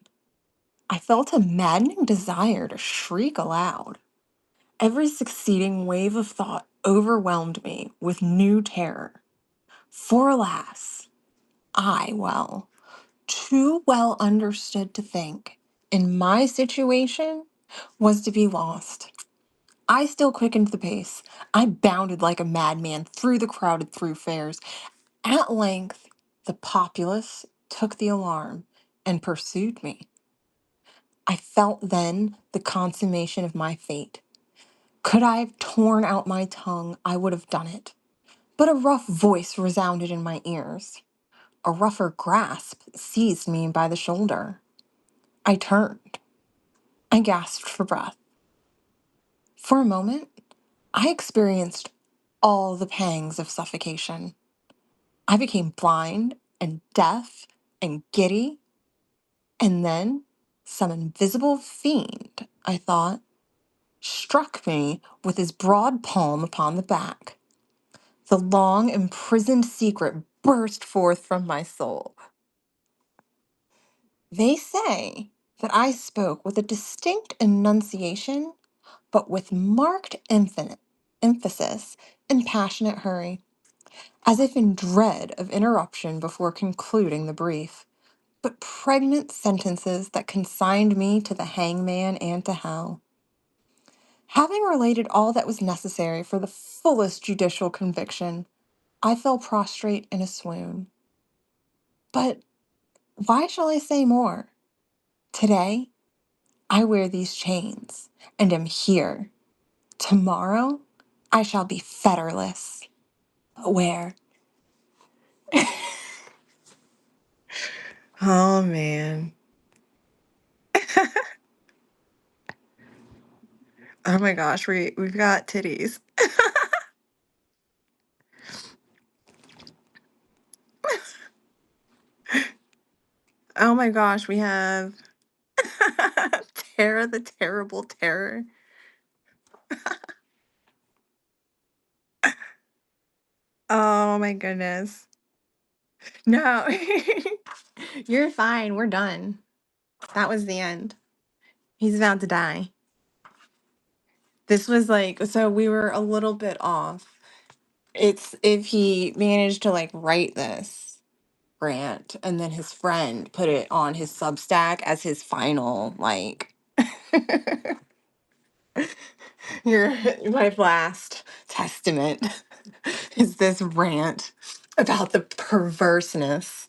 I felt a maddening desire to shriek aloud. Every succeeding wave of thought overwhelmed me with new terror. For alas, too well understood to think, in my situation, was to be lost. I still quickened the pace. I bounded like a madman through the crowded thoroughfares. At length, the populace took the alarm and pursued me. I felt then the consummation of my fate. Could I have torn out my tongue, I would have done it. But a rough voice resounded in my ears. A rougher grasp seized me by the shoulder. I turned. I gasped for breath. For a moment, I experienced all the pangs of suffocation. I became blind and deaf and giddy, and then some invisible fiend, I thought, struck me with his broad palm upon the back. The long imprisoned secret burst forth from my soul. They say that I spoke with a distinct enunciation, but with marked infinite emphasis and passionate hurry, as if in dread of interruption before concluding the brief, but pregnant sentences that consigned me to the hangman and to hell. Having related all that was necessary for the fullest judicial conviction, I fell prostrate in a swoon. But why shall I say more? Today, I wear these chains and am here. Tomorrow, I shall be fetterless. But where? Oh man. Oh my gosh, we've got titties. Oh my gosh, we have Tara the Terrible Terror. Oh my goodness. No. You're fine. We're done. That was the end. He's about to die. This was like, so we were a little bit off. It's if he managed to like write this rant and then his friend put it on his Substack as his final, like, your my last testament is this rant about the perverseness.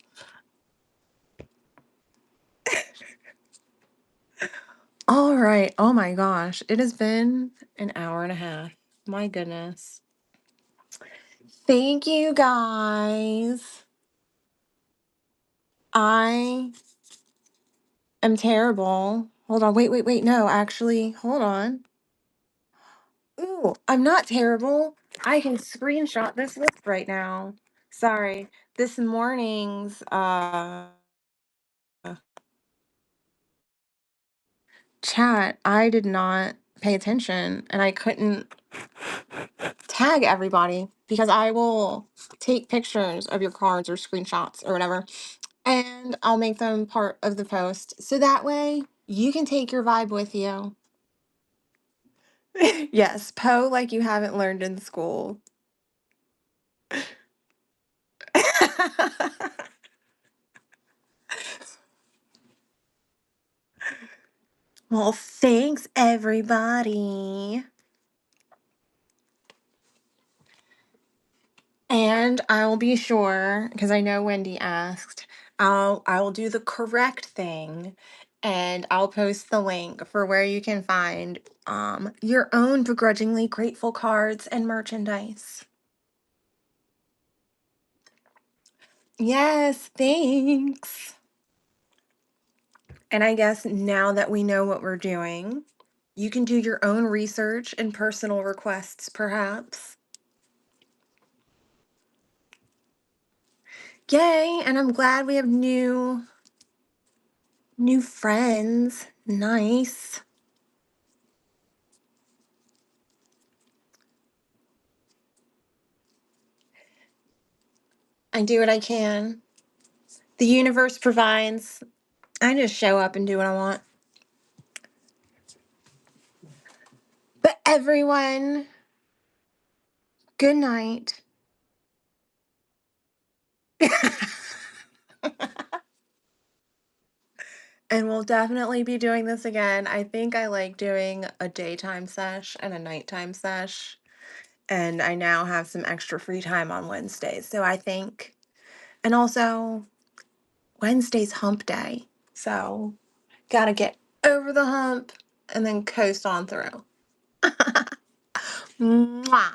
All right. Oh my gosh. It has been an hour and a half. My goodness. Thank you guys. I am terrible. Hold on. Wait, wait, wait. No, actually, hold on. Ooh, I'm not terrible. I can screenshot this list right now. Sorry. This morning's chat, I did not pay attention and I couldn't tag everybody because I will take pictures of your cards or screenshots or whatever and I'll make them part of the post. So that way you can take your vibe with you. Yes, Poe like you haven't learned in school. Well, thanks everybody. And I will be sure, because I know Wendy asked, I will do the correct thing and I'll post the link for where you can find your own begrudgingly grateful cards and merchandise. Yes, thanks. And I guess now that we know what we're doing, you can do your own research and personal requests, perhaps. Yay, and I'm glad we have new friends. Nice. I do what I can. The universe provides. I just show up and do what I want. But everyone, good night. And we'll definitely be doing this again. I think I like doing a daytime sesh and a nighttime sesh. And I now have some extra free time on Wednesdays. So I think, and also Wednesday's hump day. So gotta get over the hump and then coast on through. Mwah.